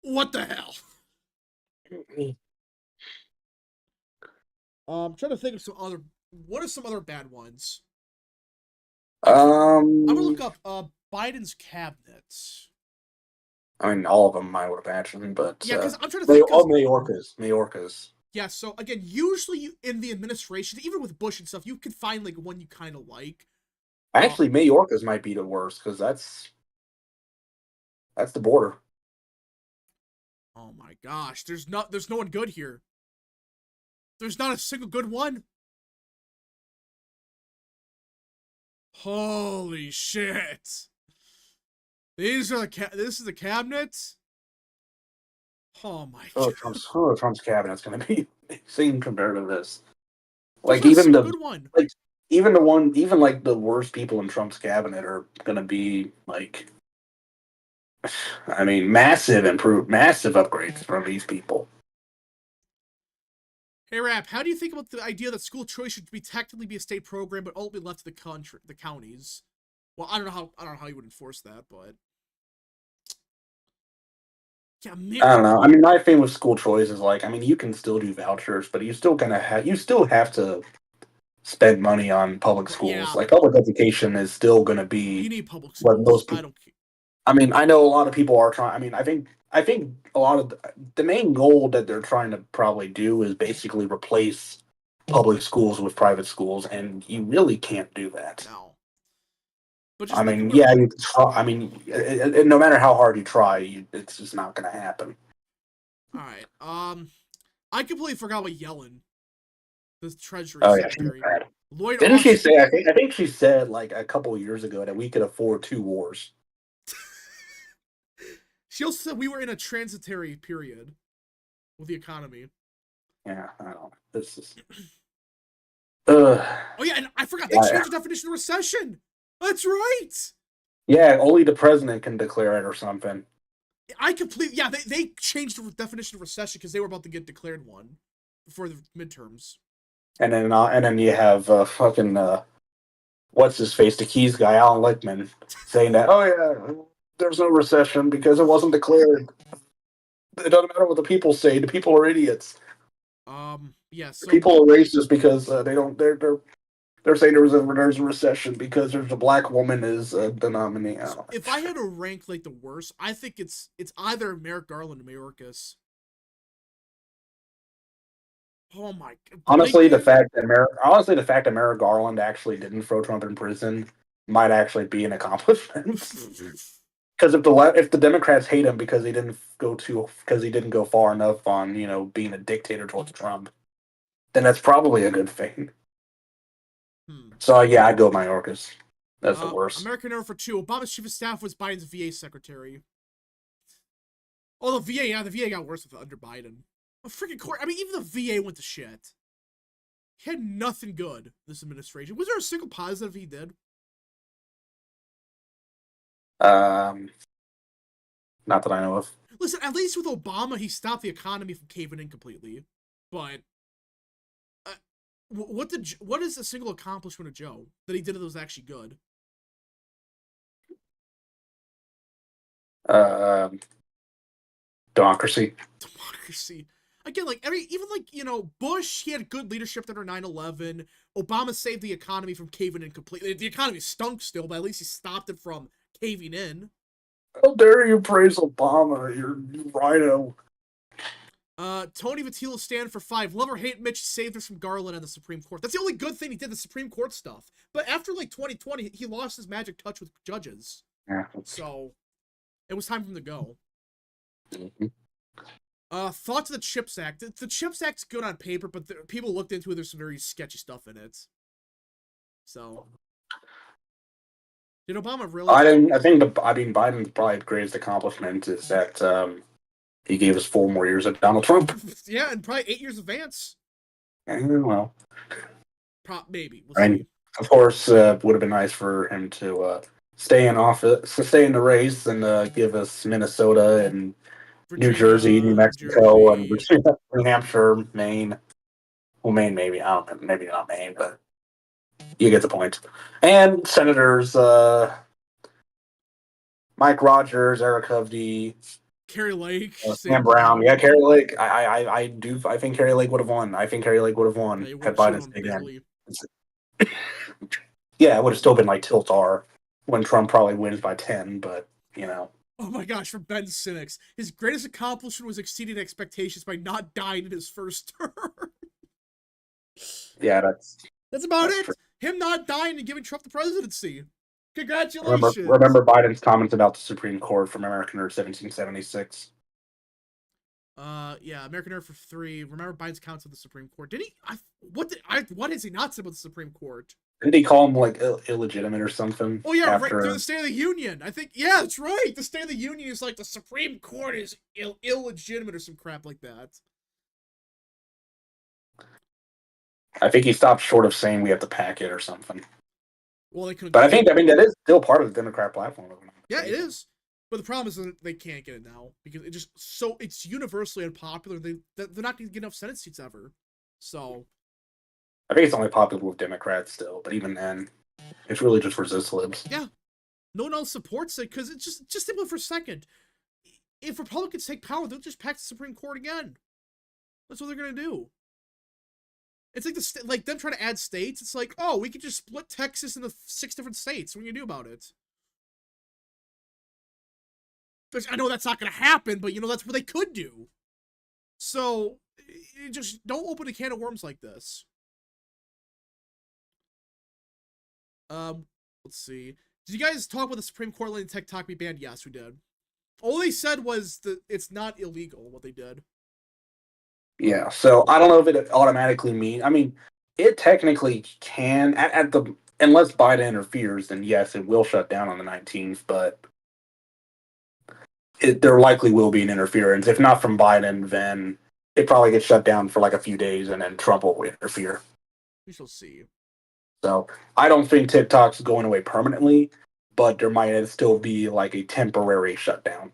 what the hell? I'm trying to think of some other... What are some other bad ones? I'm gonna look up Biden's cabinet. I mean, all of them I would imagine, but yeah, because I'm trying to think. All Mayorkas. Yeah, so again, usually in the administration, even with Bush and stuff, you could find like one you kind of like. Actually, Mayorkas might be the worst because that's the border. Oh my gosh, there's no one good here. There's not a single good one. Holy shit! This is the cabinet. Oh my god! Trump's cabinet's gonna be insane compared to this. There's Like not a even single the good one. like even like the worst people in Trump's cabinet are gonna be like, I mean, massive upgrades from these people. Hey Rap, how do you think about the idea that school choice should technically be a state program, but ultimately left to the counties? Well, I don't know how you would enforce that, but yeah, man. I don't know. I mean, my thing with school choice is like, I mean, you can still do vouchers, but you still have to spend money on public schools. Yeah, like public education is still going to be you need public what schools. most people. I mean, I know a lot of people are trying. I mean, I think a lot of the main goal that they're trying to probably do is basically replace public schools with private schools, and you really can't do that. No. But just I mean, I mean, no matter how hard you try, it's just not going to happen. All right. I completely forgot what Yellen, the Treasury Secretary. Secretary. Lloyd Didn't Austin. she say? I think she said like a couple of years ago that we could afford 2 wars. She also said we were in a transitory period with the economy. Yeah, I don't know. This is Uh, Oh yeah, and I forgot they yeah, changed the definition of recession. That's right. yeah, only the president can declare it or something. I completely yeah. They changed the definition of recession because they were about to get declared one before the midterms. And then you have fucking what's his face, the Keys guy, Alan Lichtman, saying that, oh yeah, there's no recession because it wasn't declared. It doesn't matter what the people say. The people are idiots. Yeah. The So people are racist because they don't. They're saying there's a recession because there's a black woman is the nominee. I don't so know. if I had to rank like the worst, I think it's either Merrick Garland or Mayorkas. Oh my Blinken. Honestly, the fact that Merrick Garland actually didn't throw Trump in prison might actually be an accomplishment. Because if the Democrats hate him because he didn't go far enough on being a dictator towards Trump, then that's probably a good thing. hmm. So yeah, I'd go Mayorkas. That's the worst. American Air for two. Obama's chief of staff was Biden's VA secretary. Oh, the VA, yeah, the VA got worse with under Biden. A freaking court. I mean, even the VA went to shit. He had nothing good this administration. Was there a single positive he did? Um, Not that I know of. Listen, at least with Obama, he stopped the economy from caving in completely. But uh, what is a single accomplishment of Joe that he did that was actually good? Um, Democracy. Democracy. Again, like even like Bush, he had good leadership under 9/11. Obama saved the economy from caving in completely. The economy stunk still, but at least he stopped it from caving in. How dare you praise Obama? You rhino. Tony Vatila stand for 5. Love or hate Mitch saved us from Garland on the Supreme Court. That's the only good thing he did, the Supreme Court stuff. But after like 2020, he lost his magic touch with judges. Yeah. So it was time for him to go. Mm-hmm. Thoughts of the CHIPS Act. The CHIPS Act's good on paper, but people looked into it. There's some very sketchy stuff in it. So, did Obama really? Biden's probably greatest accomplishment is that he gave us 4 more years of Donald Trump. Yeah, and probably 8 years advance. Well, Maybe we'll and see. of course, would have been nice for him to stay in office, to stay in the race, and give us Minnesota and New Jersey, New Virginia, New Mexico, and Jersey. Virginia, New Hampshire, Maine. Well, Maine, maybe. I don't know. Maybe not Maine, but you get the point. And Senators Mike Rogers, Eric Hovde, Kari Lake, Sam Sam Brown. Yeah, Brown. Carrie Lake. I think Carrie Lake would have won. I think Carrie Lake would have won They had she Biden won stayed in. barely. Yeah, it would have still been like tilt R when Trump probably wins by 10, but. Oh my gosh, for Ben Simmons, his greatest accomplishment was exceeding expectations by not dying in his first term. Yeah, That's about true. it. Him not dying and giving Trump the presidency. Remember Congratulations. Biden's comments about the Supreme Court from American Earth 1776. Yeah, American Earth for 3. Remember Biden's comments on the Supreme Court. Did he? What has he not said about the Supreme Court? Didn't he call him like illegitimate or something? Oh yeah, right through After the State of the Union. I think yeah, that's right. The State of the Union is like the Supreme Court is illegitimate or some crap like that. I think he stopped short of saying we have to pack it or something. Well, they couldn't But get. I mean that is still part of the Democrat platform. If I'm not Yeah, it mistaken. is. But the problem is that they can't get it now because it's universally unpopular. They're not going to get enough Senate seats ever. So I think it's only popular with Democrats still, but even then, it's really just resist libs. yeah, no one else supports it because it's just think about it for a second. If Republicans take power, they'll just pack the Supreme Court again. That's what they're gonna do. It's like like them trying to add states. It's like, oh, we could just split Texas into 6 different states. What are you gonna do about it? I know that's not gonna happen, but that's what they could do. So just don't open a can of worms like this. Let's see. Did you guys talk about the Supreme Court letting TikTok be banned? Yes, we did. All they said was that it's not illegal what they did. Yeah, so I don't know if it automatically means. I mean, it technically can at the unless Biden interferes, then yes, it will shut down on the 19th. But there likely will be an interference. If not from Biden, then it probably gets shut down for like a few days, and then Trump will interfere. We shall see. So I don't think TikTok's going away permanently, but there might still be like a temporary shutdown.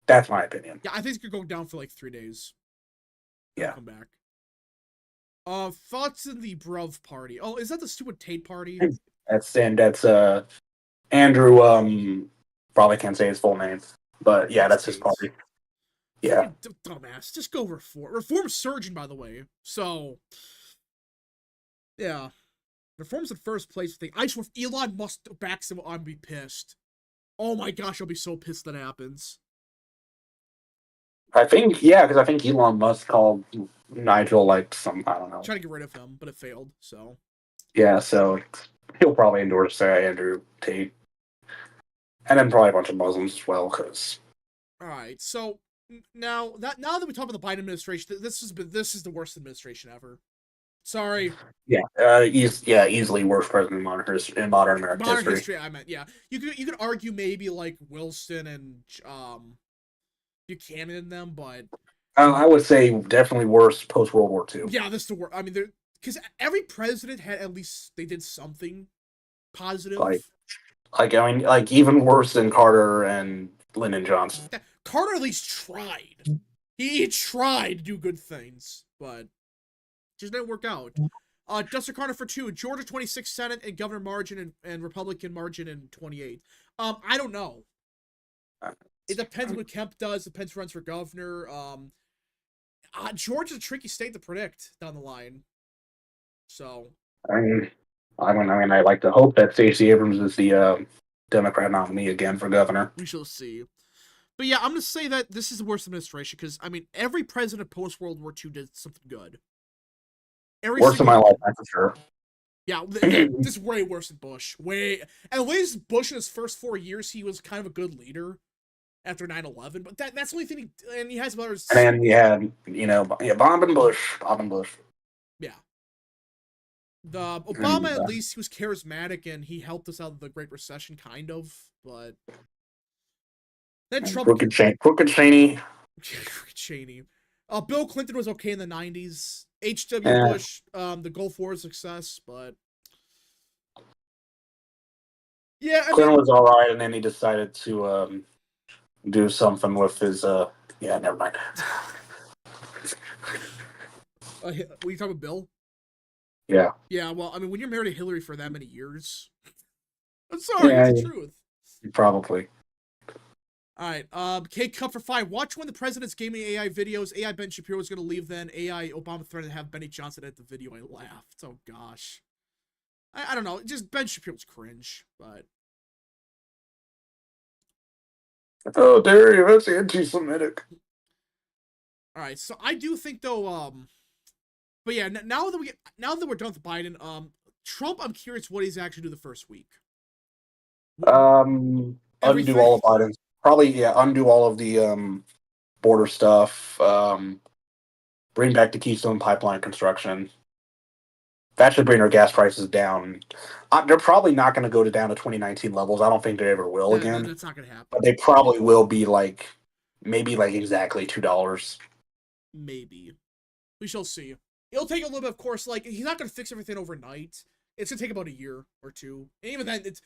That's my opinion. Yeah, I think it's gonna go down for like 3 days. Then Yeah, come back. Thoughts in the Bruv party. Oh, is that the stupid Tate party? that's Andrew. Probably can't say his full name, but yeah, It's that's his Tate. party. Yeah, Freaking dumbass. Just go reform. Reform's surging, by the way. So, yeah. Reform's in first place. I just, if Elon Musk backs him, I'd be pissed. Oh my gosh, I'll be so pissed that happens. I think because I think Elon Musk called Nigel like some I don't know. Trying to get rid of him, but it failed, so. Yeah, so he'll probably endorse Andrew Tate, and then probably a bunch of Muslims as well. Because Alright, so now that we talk about the Biden administration, this is the worst administration ever. Sorry. easily worst president in modern American Modern history. history, I meant, yeah. You could argue maybe like Wilson and Buchanan in them, but I would say definitely worse post World War II. yeah, this is the worst. I mean, because every president had at least they did something positive. I mean, like even worse than Carter and Lyndon Johnson. Carter at least tried. He tried to do good things, but just didn't work out. Dustin Carter for 2, Georgia 26 Senate and governor margin and Republican margin in 28. I don't know. It depends what Kemp does. Depends who runs for governor. Georgia's a tricky state to predict down the line. So. I mean, I like to hope that Stacey Abrams is the Democrat nominee again for governor. We shall see. But yeah, I'm going to say that this is the worst administration because, I mean, every president post World War II did something good. Worst of my life, that's for sure. Yeah, this is way worse than Bush. At least Bush in his first 4 years, he was kind of a good leader after 9/11. But that's the only thing and he has others. And then you had, Bob and Bush. Yeah. The Obama, at least, he was charismatic and he helped us out of the Great Recession, kind of. But then Trump. Crooked Cheney. Cheney. Bill Clinton was okay in the 90s. H.W. Bush, the Gulf War success, but yeah, Clinton was all right, and then he decided to do something with his. Never mind. Were you talking about Bill? Yeah. Yeah, well, I mean, when you're married to Hillary for that many years, I'm sorry, it's the truth. Probably. All right, K Cup for 5. Watch when the president's gaming AI videos. AI Ben Shapiro was going to leave then. AI Obama threatened to have Benny Johnson edit the video. I laughed. Oh, gosh. I don't know. Just Ben Shapiro's cringe, but. Oh, Derry, that's anti-Semitic. All right, so I do think, though, but yeah, now that we're done with Biden, Trump, I'm curious what he's actually do the first week. Undo all of Biden's. Probably, undo all of the border stuff. Bring back the Keystone Pipeline construction. That should bring our gas prices down. They're probably not going to go down to 2019 levels. I don't think they ever will again. That's not going to happen. But they probably will be maybe exactly $2. Maybe. We shall see. It'll take a little bit, of course. He's not going to fix everything overnight. It's going to take about a year or two. And even then, it's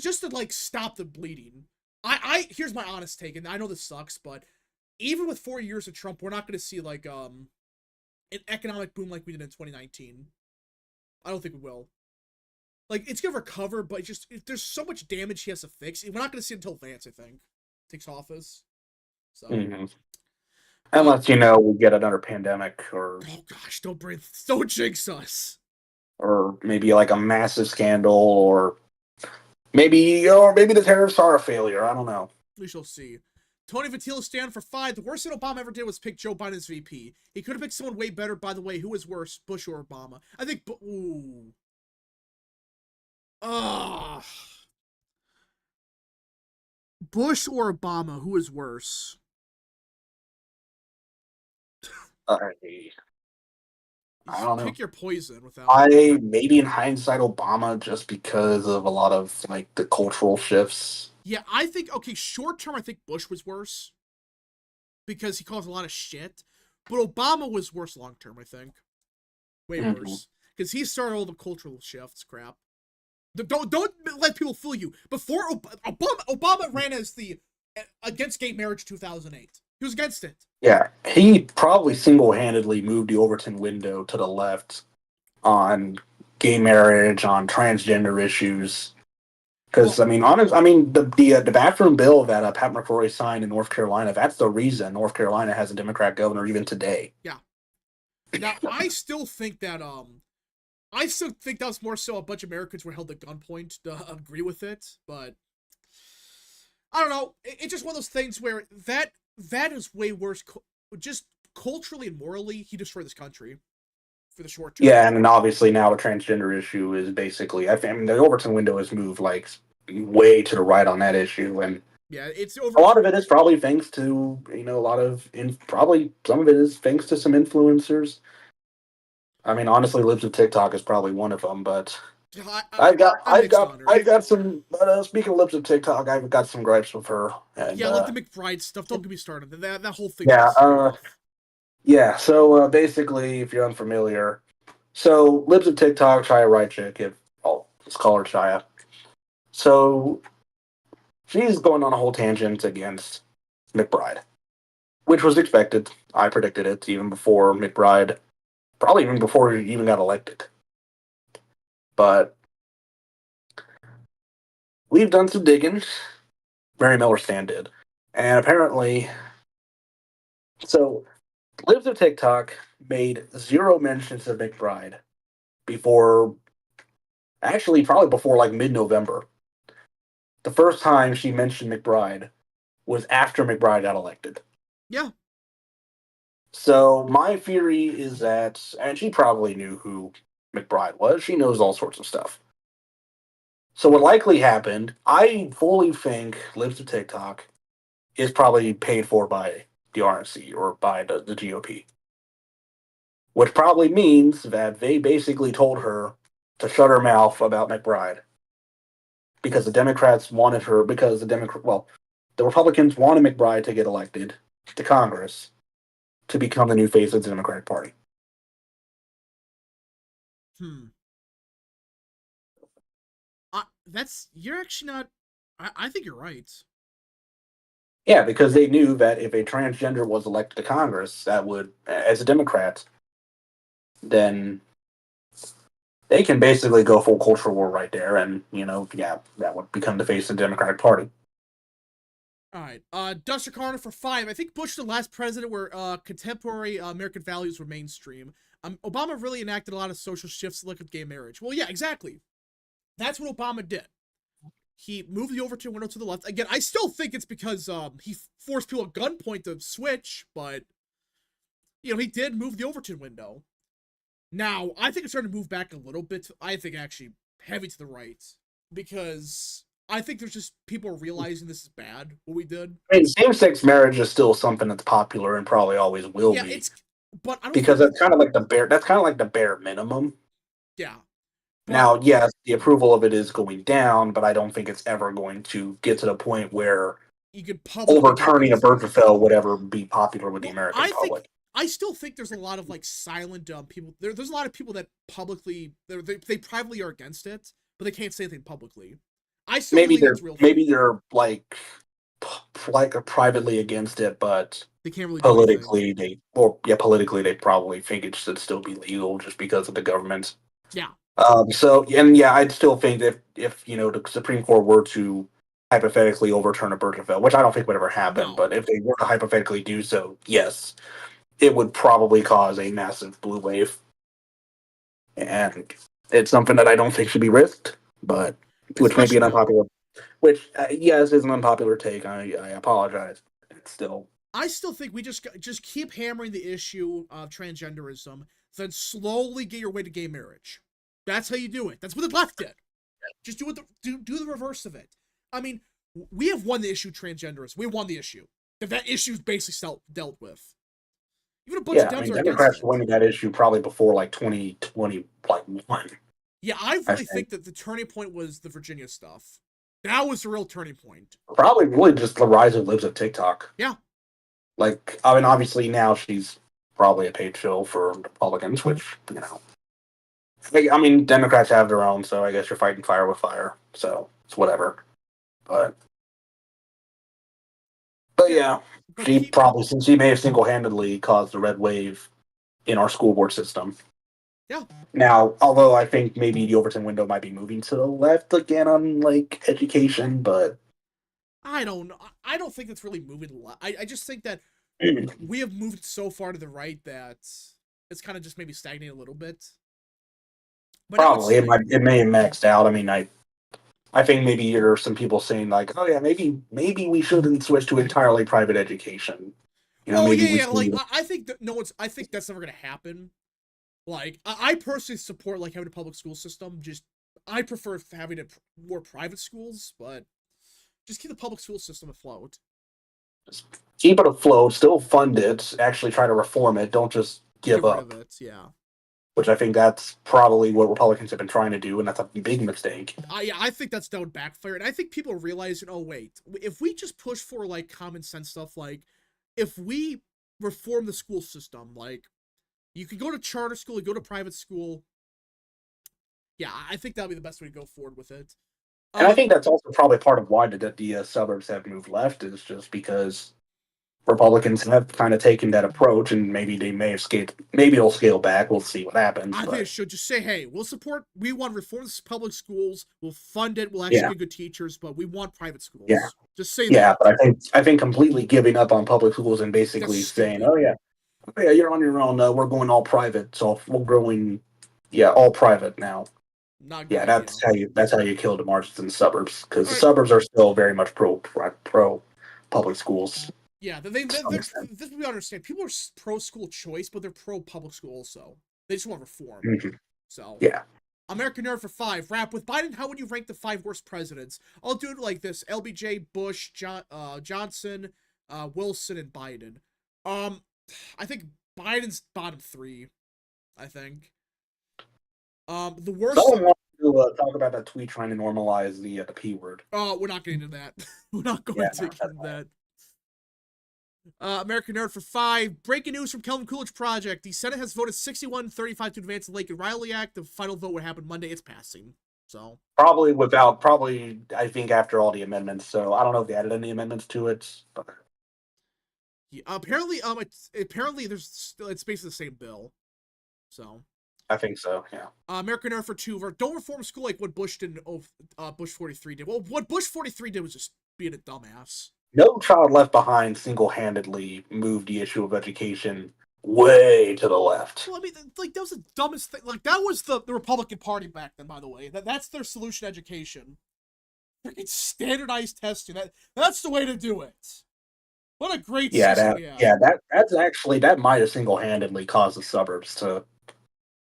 just to stop the bleeding. Here's my honest take, and I know this sucks, but even with 4 years of Trump, we're not going to see an economic boom like we did in 2019. I don't think we will. It's going to recover, but there's so much damage he has to fix. We're not going to see it until Vance, I think, takes office. So. Mm-hmm. Unless, we get another pandemic or... Oh, gosh, don't jinx us. Or maybe, a massive scandal, or maybe the tariffs are a failure. I don't know. We shall see. Tony Vatila stand for 5. The worst thing Obama ever did was pick Joe Biden as VP. He could have picked someone way better, by the way. Who is worse, Bush or Obama? I think... Ooh. Bush or Obama, who is worse? I don't know. Pick your poison without... maybe in hindsight, Obama, just because of a lot of, the cultural shifts. Yeah, I think, okay, short term, I think Bush was worse. Because he caused a lot of shit. But Obama was worse long term, I think. Way worse. because he started all the cultural shifts crap. Don't let people fool you. Before Obama ran as the against gay marriage 2008. He was against it. Yeah, he probably single-handedly moved the Overton window to the left on gay marriage, on transgender issues. Because Well, I mean, honest, I mean the bathroom bill that Pat McCrory signed in North Carolina. That's the reason North Carolina has a Democrat governor even today. yeah. Now I still think that was more so a bunch of Americans were held at gunpoint to agree with it, but I don't know. It's just one of those things where that is way worse. Just culturally and morally, he destroyed this country for the short term. Yeah, and then obviously now the transgender issue is basically. I mean, the Overton window has moved like way to the right on that issue, and Yeah, it's a over. lot of it is probably thanks to a lot of probably some of it is thanks to some influencers. I mean, honestly, Libs of TikTok is probably one of them, but I, I, I've got, I'm I've mixed got, on her. I've got some. Speaking of Libs of TikTok, I've got some gripes with her, and Yeah, like the McBride stuff. Don't get me started. That whole thing yeah, pisses me off. yeah. So basically, if you're unfamiliar, so Libs of TikTok, Shia Right Chick, let's call her Shia. So she's going on a whole tangent against McBride, which was expected. I predicted it even before McBride, probably even before he even got elected. But we've done some digging. Mary Miller Stan did. And apparently, so Libs of TikTok made zero mentions of McBride before, actually, probably before like mid November. The first time she mentioned McBride was after McBride got elected. Yeah, So my theory is that, and she probably knew who McBride was. She knows all sorts of stuff. So what likely happened, I fully think Libs of TikTok is probably paid for by the RNC or by the GOP. Which probably means that they basically told her to shut her mouth about McBride because the Democrats wanted her because the Republicans wanted McBride to get elected to Congress to become the new face of the Democratic Party. hmm. That's you're actually not. I think you're right. Yeah, because they knew that if a transgender was elected to Congress, that would, as a Democrat, then they can basically go full culture war right there, and yeah, that would become the face of the Democratic Party. All right. Duster Carter for 5. I think Bush was the last president where contemporary American values were mainstream. Obama really enacted a lot of social shifts like with gay marriage. Well, yeah, exactly. That's what Obama did. He moved the Overton window to the left. Again, I still think it's because he forced people at gunpoint to switch, but he did move the Overton window. Now, I think it's starting to move back a little bit. I think actually heavy to the right because I think there's just people realizing this is bad what we did. I mean, same-sex marriage is still something that's popular and probably always will Yeah, be but I don't because think that's it's kind of like the bare. That's kind of like the bare minimum. yeah, but Now, yes, the approval of it is going down, but I don't think it's ever going to get to the point where you could publicly be overturning a against it. Birkenfeld would ever be popular with the Well, American public. I still think there's a lot of like silent people. There's a lot of people that publicly they privately are against it, but they can't say anything publicly. I still Maybe believe they're that's a real thing. maybe they're like privately against it, but They can't really do anything. politically they probably think it should still be legal just because of the government. Yeah, So and yeah, I'd still think that if the Supreme Court were to hypothetically overturn a Birkenfeld, which I don't think would ever happen, no, but if they were to hypothetically do so, yes, it would probably cause a massive blue wave, and it's something that I don't think should be risked, but which may be especially an now. unpopular, which yes is an unpopular take. I apologize. It's still I still think we just keep hammering the issue of transgenderism, then slowly get your way to gay marriage. That's how you do it. That's what the left did. Just do the reverse of it. I mean, we have won the issue of transgenderism. We won the issue. That issue is basically dealt with. Even a bunch of yeah. I Dems mean, are against Democrats it. winning that issue probably before like 2020 like one. Yeah, I I really think think that the turning point was the Virginia stuff. That was the real turning point. probably really just the rise of libs of TikTok. Yeah, Like, I mean, obviously now she's probably a paid shill for Republicans, which I mean, Democrats have their own, so I guess you're fighting fire with fire. So it's whatever. But Yeah, yeah, but she probably since she may have single handedly caused the red wave in our school board system. yeah, Now, although I think maybe the Overton window might be moving to the left again on like education, but I don't know. I don't think it's really moving. I just think that we have moved so far to the right that it's kind of just maybe stagnating a little bit. But I would probably say, it may have maxed out. I mean, I think maybe there are some people saying like, oh yeah, maybe we shouldn't switch to entirely private education. You know, oh maybe yeah, we yeah, should. like I think that no one's. I think that's never gonna happen. Like I personally support like having a public school system. Just I prefer having it more private schools, but just keep the public school system afloat. Keep it afloat, still fund it, actually try to reform it. Don't just Get give rid of up, it, yeah. which I think that's probably what Republicans have been trying to do, and that's a big mistake. I think that's down backfire, and I think people are realizing, oh wait, if we just push for like common sense stuff, like if we reform the school system, like you could go to charter school, you go to private school. Yeah, I think that'll be the best way to go forward with it. And I Um, think that's also probably part of why the suburbs have moved left is just because Republicans have kind of taken that approach, and maybe they may have scaled. Maybe they'll scale back. We'll see what happens. I think it But should just say, hey, we'll support, we want to reform the public schools, we'll fund it, we'll actually yeah, get good teachers, but we want private yeah, schools. Just say yeah. that. But I think completely giving up on public schools and That's basically saying, stupid. oh yeah, you're on your own. We're going all private. So we're going, yeah, all private now. Not a good Yeah, idea. that's how you kill the margins in the suburbs because All the right. suburbs are still very much pro public schools Yeah, to some extent. this we understand. People are pro school choice, but they're pro public school also. They just want reform. Mhm. So, Yeah, American Nerd for 5. Wrap with Biden. How would you rank the 5 worst presidents? I'll do it like this: LBJ, Bush, Johnson, Wilson, and Biden. Um, I think Biden's bottom 3. I think. The worst. someone wants to talk about that tweet trying to normalize the p word. We're not getting into that. We're not Yeah, going to no, get that's into fine. that. American Nerd for 5. Breaking news from Kelvin Coolidge Project. The Senate has voted 61-35 to advance the Lake and Riley Act. The final vote would happen Monday. It's passing. So Probably I think after all the amendments. So I don't know if they added any amendments to it, but yeah, apparently it's basically the same bill. So I think so. Yeah. American Nerd for 2. Don't reform school like what Bush did. Bush 43 did. Well, what Bush 43 did was just being a dumbass. No Child Left Behind single-handedly moved the issue of education way to the left. Well, I mean, like that was the dumbest thing. Like that was the Republican Party back then. By the way, that's their solution to education. Freaking standardized testing. That's the way to do it. What a great Yeah, system that we have. yeah that's actually that might have single-handedly caused the suburbs to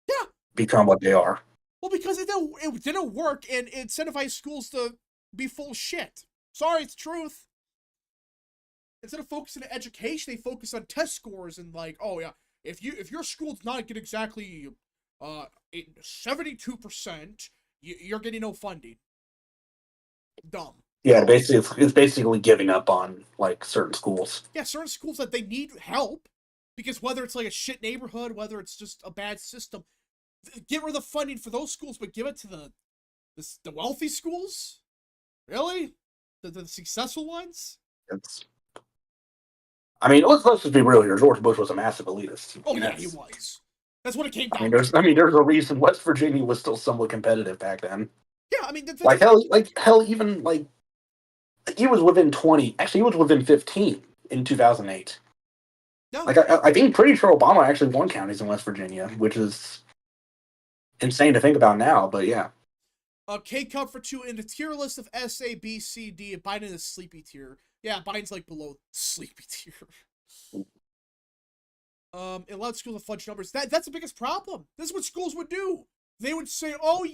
Yeah. become what they are. Well, because it didn't work and it incentivized schools to be full of shit. Sorry, it's the truth. Instead of focusing on education, they focus on test scores and like, oh yeah, if your school does not get exactly 72%, you're getting no funding. Dumb. Yeah, basically it's basically giving up on like certain schools. Yeah, certain schools that they need help because whether it's like a shit neighborhood, whether it's just a bad system, get rid of the funding for those schools, but give it to the wealthy schools. Really, the successful ones. It's I mean, let's just be real here. George Bush was a massive elitist. Oh yeah, he was. That's what it came I mean, down there's to. I mean, there's a reason West Virginia was still somewhat competitive back then. Yeah, I mean, that's Hell, even like he was within 20. Actually, he was within 15 in 2008. yeah. Like I think pretty sure Obama actually won counties in West Virginia, which is insane to think about now. But yeah, K Cup for 2 in the tier list of S, A, B, C, D, and Biden is sleepy tier. Yeah, Biden's like below sleepy tier. In a lot of schools with fudge numbers. That's the biggest problem. This is what schools would do. They would say, oh,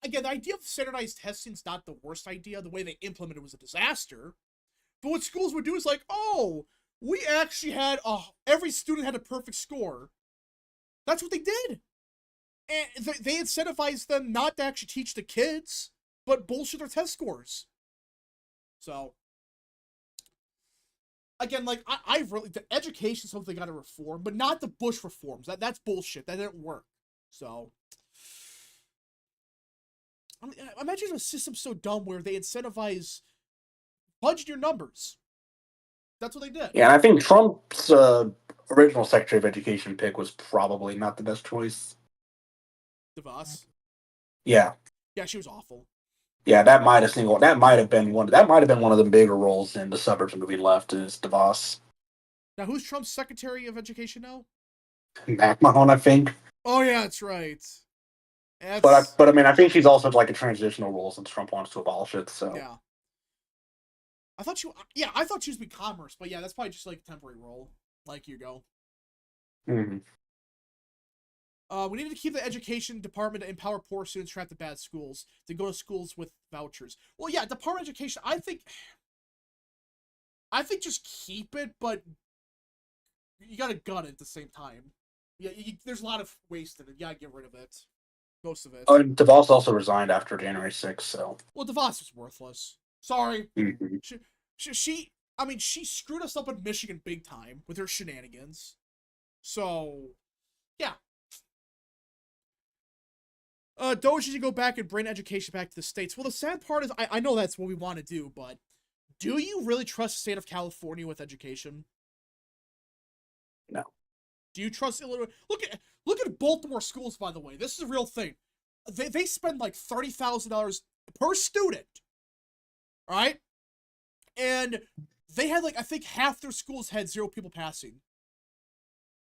again, the idea of standardized testing is not the worst idea. The way they implemented it was a disaster. But what schools would do is like, oh, we actually had every student had a perfect score. That's what they did. And they incentivized them not to actually teach the kids, but bullshit their test scores. So, again, like, I really, the education is something they got to reform, but not the Bush reforms. That's bullshit. That didn't work. So, I mean, imagine a system so dumb where they incentivize fudging your numbers. That's what they did. Yeah, and I think Trump's original Secretary of Education pick was probably not the best choice. DeVos. Yeah, Yeah, she was awful. yeah, that might have been one of the bigger roles in the suburbs moving left is DeVos. Now, who's Trump's Secretary of Education now? McMahon, I think. Oh yeah, that's right. But That's I mean, I think she's also like a transitional role since Trump wants to abolish it. So yeah. I thought she was be commerce, but yeah, that's probably just like a temporary role. Like you go. Mhm. We need to keep the education department to empower poor students trapped in bad schools to go to schools with vouchers. Well, yeah, Department of Education. I think just keep it, but you gotta gut it at the same time. Yeah, there's a lot of waste in it. You gotta get rid of it. Most of it. Oh, and DeVos also resigned after January 6th. So Well, DeVos was worthless. Sorry. Mhm. She screwed us up in Michigan big time with her shenanigans. So, yeah. Doge should go back and bring education back to the states. Well, the sad part is, I know that's what we want to do, but do you really trust the state of California with education? No. Do you trust Illinois? Look at Baltimore schools, by the way. This is a real thing. They spend like $30,000 per student, right? And they had like I think half their schools had 0 people passing,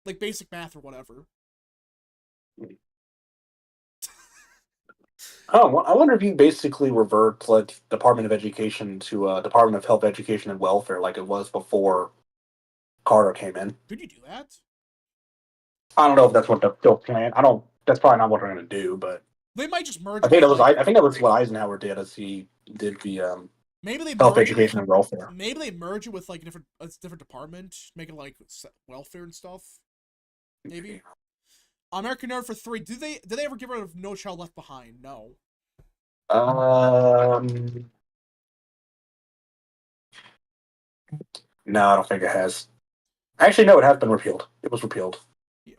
like basic math or whatever. Oh, I wonder if you basically revert like Department of Education to Department of Health, Education, and Welfare like it was before Carter came in. Could you do that? I don't know if that's what they'll plan. I don't. That's probably not what they're going to do. But They might just merge I it think with that was like I think that was what Eisenhower did as he did the maybe they health, merge it. education, and welfare. Maybe they merge it with like a different department, make it like welfare and stuff. Maybe. American Nerd for 3. Did they ever get rid of No Child Left Behind? No. Um, no, I don't think it has. Actually, no, it has been repealed. It was repealed.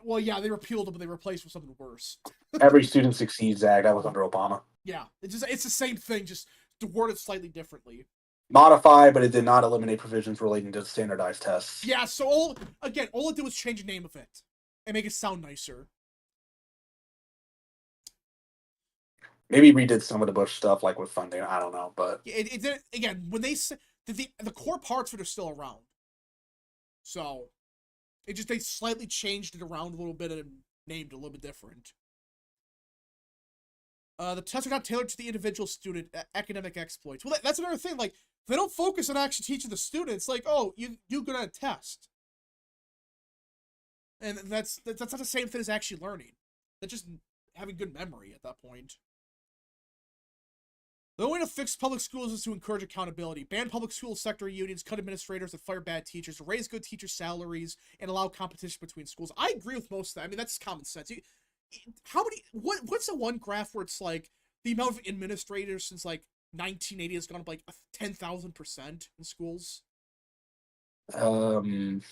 Well, yeah, they repealed it, but they replaced it with something worse. Every Student Succeeds Act that was under Obama. Yeah, it's the same thing, just worded slightly differently. Modified, but it did not eliminate provisions relating to standardized tests. Yeah, so all it did was change the name of it and make it sound nicer. Maybe redid some of the Bush stuff, like with funding. I don't know, but It did again when they said the core parts of it are still around. So they slightly changed it around a little bit and named it a little bit different. The tests are not tailored to the individual student academic exploits. Well, that's another thing. Like they don't focus on actually teaching the students. Like, oh, you do good on a test, and that's not the same thing as actually learning. That's just having good memory at that point. The only way to fix public schools is to encourage accountability. Ban public school sector unions, cut administrators that fire bad teachers, raise good teacher salaries, and allow competition between schools. I agree with most of that. I mean, that's common sense. What's the one graph where it's like the amount of administrators since like 1980 has gone up like 10,000% in schools? I don't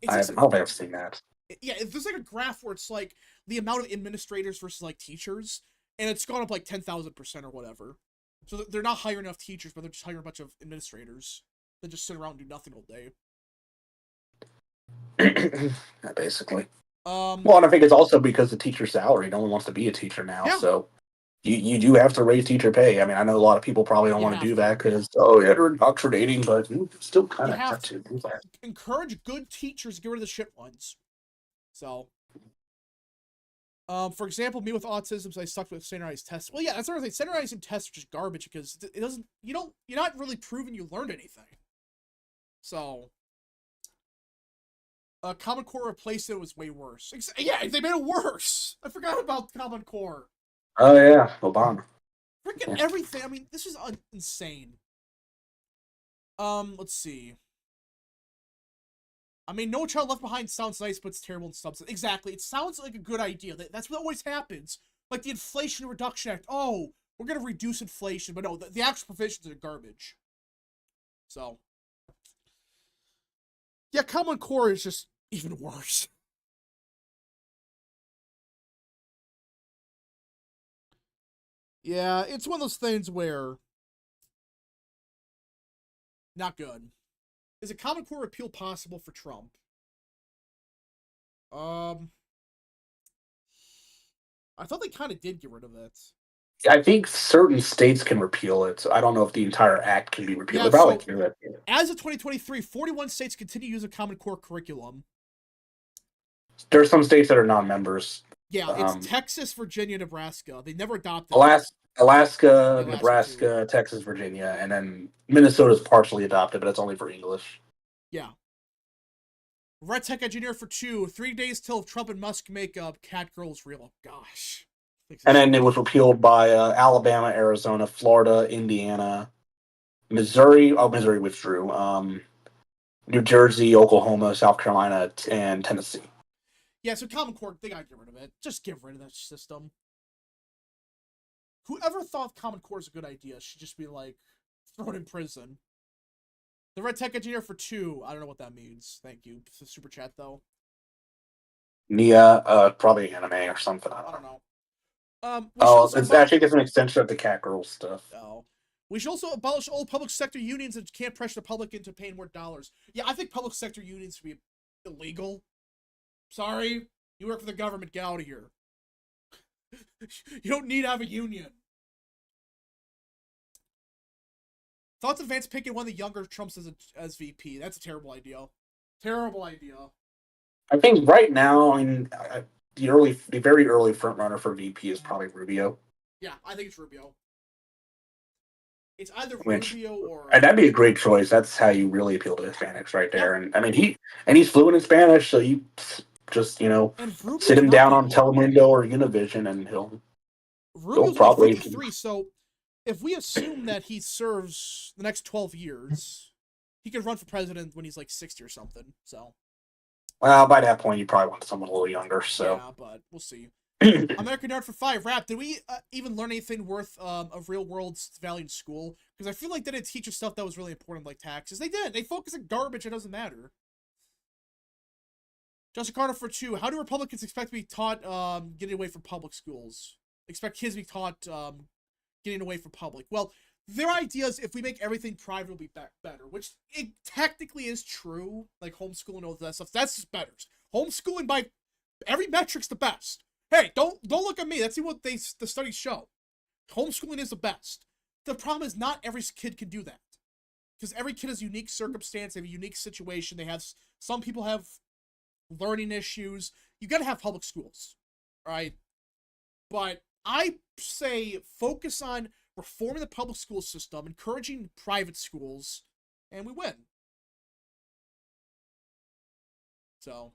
It's think I've seen that. yeah, there's like a graph where it's like the amount of administrators versus like teachers, and it's gone up like 10,000% or whatever. So they're not hiring enough teachers, but they're just hiring a bunch of administrators that just sit around and do nothing all day. Basically. Um, Well, and I think it's also because the teacher's salary. No one wants to be a teacher now, yeah, so you do have to raise teacher pay. I mean, I know a lot of people probably don't you want to have do to. that because yeah, they're indoctrinating, but you still kind You of have have to to do that. encourage good teachers to get rid of the shit ones. So, for example, me with autism, so I stuck with standardized tests. Well, yeah, that's another thing. Standardizing tests are just garbage because it doesn't. You're not really proving you learned anything. So, Common Core replaced it was way worse. Yeah, they made it worse. I forgot about Common Core. Oh yeah, Obama. Freaking Yeah. everything. I mean, this is insane. Let's see. I mean, No Child Left Behind sounds nice, but it's terrible in substance. Exactly. It sounds like a good idea. That's what always happens. Like the Inflation Reduction Act. Oh, we're going to reduce inflation. But no, the actual provisions are garbage. So. Yeah, Common Core is just even worse. Yeah, it's one of those things where not good. Is a Common Core repeal possible for Trump? Um, I thought they kind of did get rid of it. I think certain states can repeal it. So I don't know if the entire act can be repealed. Yeah, They probably so can do it. as of 2023, 41 states continue to use a Common Core curriculum. There are some states that are non-members. Yeah, it's Um, Texas, Virginia, Nebraska. They never adopted it. Alaska, Yeah, Alaska too. Nebraska, Texas, Virginia, and then Minnesota's partially adopted, but it's only for English. Yeah. Red Tech Engineer for 2. 3 days till Trump and Musk make up. Cat Girl's real. Oh, gosh. And then it was repealed by Alabama, Arizona, Florida, Indiana, Missouri. Oh, Missouri withdrew. New Jersey, Oklahoma, South Carolina, and Tennessee. Yeah, so Common Core, they gotta get rid of it. Just get rid of that system. Whoever thought Common Core is a good idea should just be like thrown in prison. The Red Tech Engineer for 2. I don't know what that means. Thank you. Super chat though. Nia, probably anime or something. I don't know. We should Oh, also it's actually just an extension of the Cat Girl stuff. Oh. We should also abolish all public sector unions that can't pressure the public into paying more dollars. Yeah, I think public sector unions should be illegal. Sorry, you work for the government. Get out of here. You don't need to have a union. Thoughts on Vance picking one of the younger Trumps as VP? That's a terrible idea. Terrible idea. I think right now, I mean, the very early front runner for VP is probably Rubio. Yeah, I think it's Rubio. It's either Which Rubio or and that'd be a great choice. That's how you really appeal to Hispanics, right yeah. there. And I mean, he's fluent in Spanish, so you just And sit Rubio's him not down that on old. Telemundo or Univision, and he'll Rubio's only probably 53, so if we assume that he serves the next 12 years, he could run for president when he's like 60 or something. So, well, by that point, you probably want someone a little younger. So yeah, but we'll see. American Nerd for 5. Rap, did we even learn anything worth of real world value in school? Because I feel like they didn't teach us stuff that was really important, like taxes. They did. They focus on garbage. It doesn't matter. Justin Carter for 2. How do Republicans expect to be taught getting away from public schools? Expect kids to be taught getting away from public. Well, their idea is if we make everything private, it'll be better, which it technically is true. Like homeschooling and all that stuff. That's just better. Homeschooling by every metric's the best. Hey, don't look at me. That's what the studies show. Homeschooling is the best. The problem is not every kid can do that. Because every kid has a unique circumstance, they have a unique situation. Some people have learning issues. You gotta have public schools. Right? But I say focus on reforming the public school system, encouraging private schools, and we win. So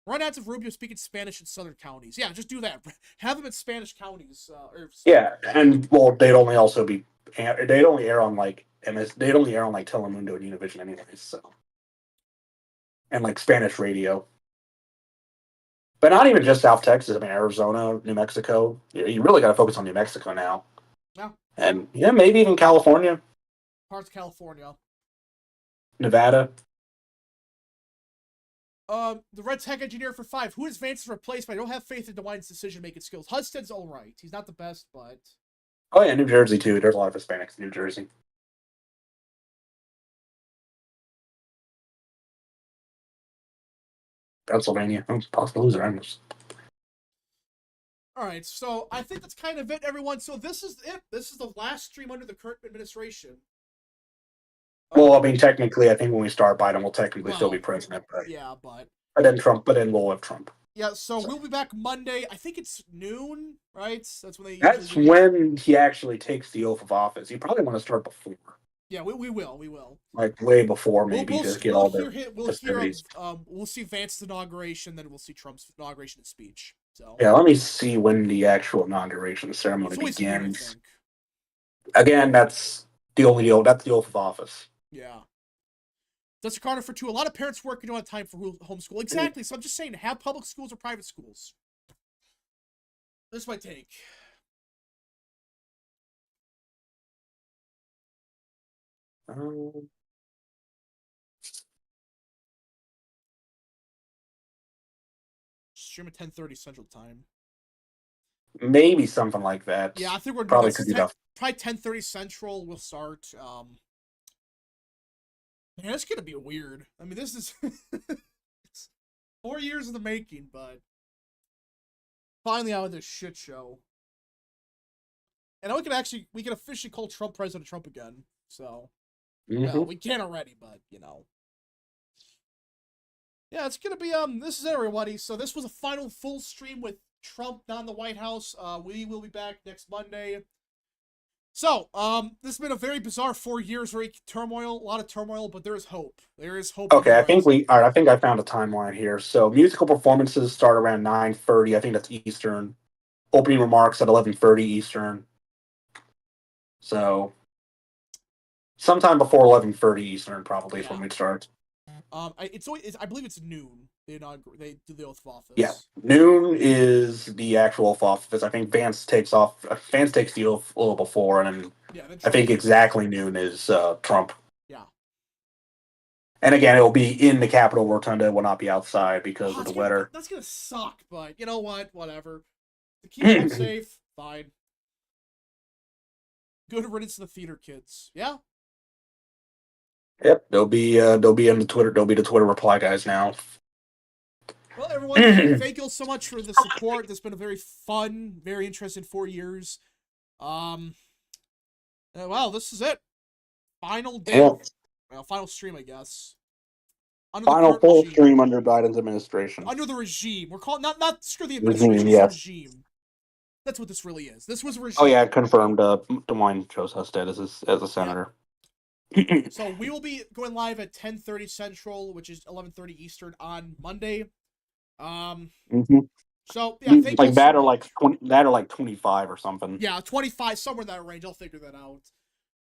run ads of Rubio speaking Spanish in southern counties. Yeah, just do that. Have them in Spanish counties. yeah, and well, they'd only air on like they'd only air on like Telemundo and Univision anyways. So and like Spanish radio. But not even just South Texas. I mean, Arizona, New Mexico. You really got to focus on New Mexico now. Yeah. And yeah, maybe even California, Parts of California. Nevada. The Red Tech Engineer for 5. Who is Vance's replaced? But I don't have faith in DeWine's decision-making skills. Hudsted's all right. He's not the best, but... Oh yeah, New Jersey too. There's a lot of Hispanics in New Jersey. Pennsylvania. I'm possible loser. All right, so I think that's kind of it, everyone. So this is it. This is the last stream under the current administration. Well, I mean, technically, I think when we start Biden, we'll technically still be Well, president, but yeah, but then Trump, but then we'll have Trump. yeah. So we'll be back Monday. I think it's noon, right? That's when they. That's when he actually takes the oath of office. You probably want to start before. Yeah, we will. Like way before, maybe we'll, to get we'll all hear the him, festivities. we'll see Vance's inauguration, then we'll see Trump's inauguration and speech. So yeah, let me see when the actual inauguration ceremony begins. Noon, Again, that's the only deal. That's the oath of office. Yeah. Dustin Carter for 2. A lot of parents work and don't have time for homeschool. Exactly. So I'm just saying, have public schools or private schools. That's my take. stream at 10:30 Central Time. Maybe something like that. Yeah, I think we're probably could be enough. Probably 10:30 Central. We'll start. Man, it's gonna be weird. I mean, this is 4 years in the making, but finally out of this shit show. And we can officially call Trump President Trump again. So, well, we can already, but you know. Yeah, it's gonna be this is it, everybody. So this was a final full stream with Trump not in the White House. We will be back next Monday. So, this has been a very bizarre 4 years, very turmoil, a lot of turmoil, but there is hope. There is hope. Okay, I think I think I found a timeline here. So musical performances start around 9:30. I think that's Eastern. Opening remarks at 11:30 Eastern. So sometime before 11:30 Eastern probably is when we start. I believe it's noon. They do the oath of office. Yeah, noon is the actual oath of office. I think Vance takes the oath a little before, and then I think exactly noon is Trump. Yeah. And again, it will be in the Capitol Rotunda. It will not be outside because of the weather. That's gonna suck, but you know what? Whatever. To keep them safe, fine. Good riddance to the theater kids. Yeah. Yep, they'll be in the Twitter. They'll be the Twitter reply guys now. Well, everyone, thank you all so much for the support. This has been a very fun, very interesting 4 years. Wow, this is it. Final day. Yeah. Well, final stream, I guess. Final full stream under Biden's administration. Under the regime. We're calling not screw the administration, it's the regime. That's what this really is. This was a regime. Oh yeah, confirmed. Des Moines chose Husted as a senator. Yeah. So we will be going live at 10:30 Central, which is 11:30 Eastern on Monday. So yeah, like that, or like 20, that, or like 25 or something. Yeah, 25, somewhere in that range. I'll figure that out.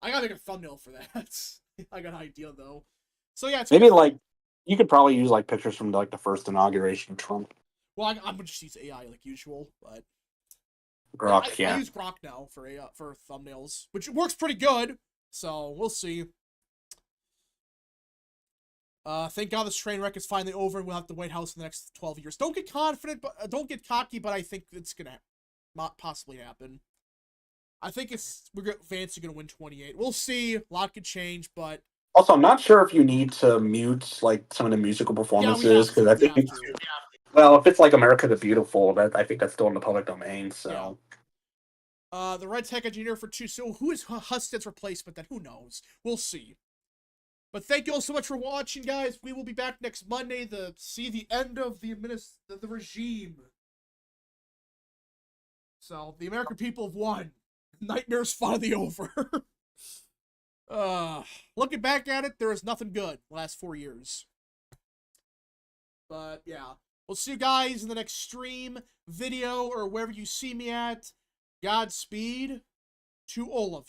I gotta make a thumbnail for that. I got an idea though. So yeah, it's maybe like you could probably use like pictures from like the first inauguration of Trump. Well, I'm gonna just use AI like usual, but Grok, I use Grok now for thumbnails, which works pretty good. So we'll see. Thank God this train wreck is finally over, and we'll have the White House in the next 12 years. Don't get confident, but don't get cocky. But I think it's gonna possibly happen. I think Vance is gonna win 28. We'll see. A lot could change, but also I'm not sure if you need to mute like some of the musical performances because I think well, if it's like America the Beautiful, I think that's still in the public domain. So. Yeah. The red tech engineer for 2. So who is Husted's replacement? Then who knows? We'll see. But thank you all so much for watching, guys. We will be back next Monday to see the end of the regime. So, the American people have won. Nightmare's finally over. Looking back at it, there was nothing good the last 4 years. But, yeah. We'll see you guys in the next stream, video, or wherever you see me at. Godspeed to all of you.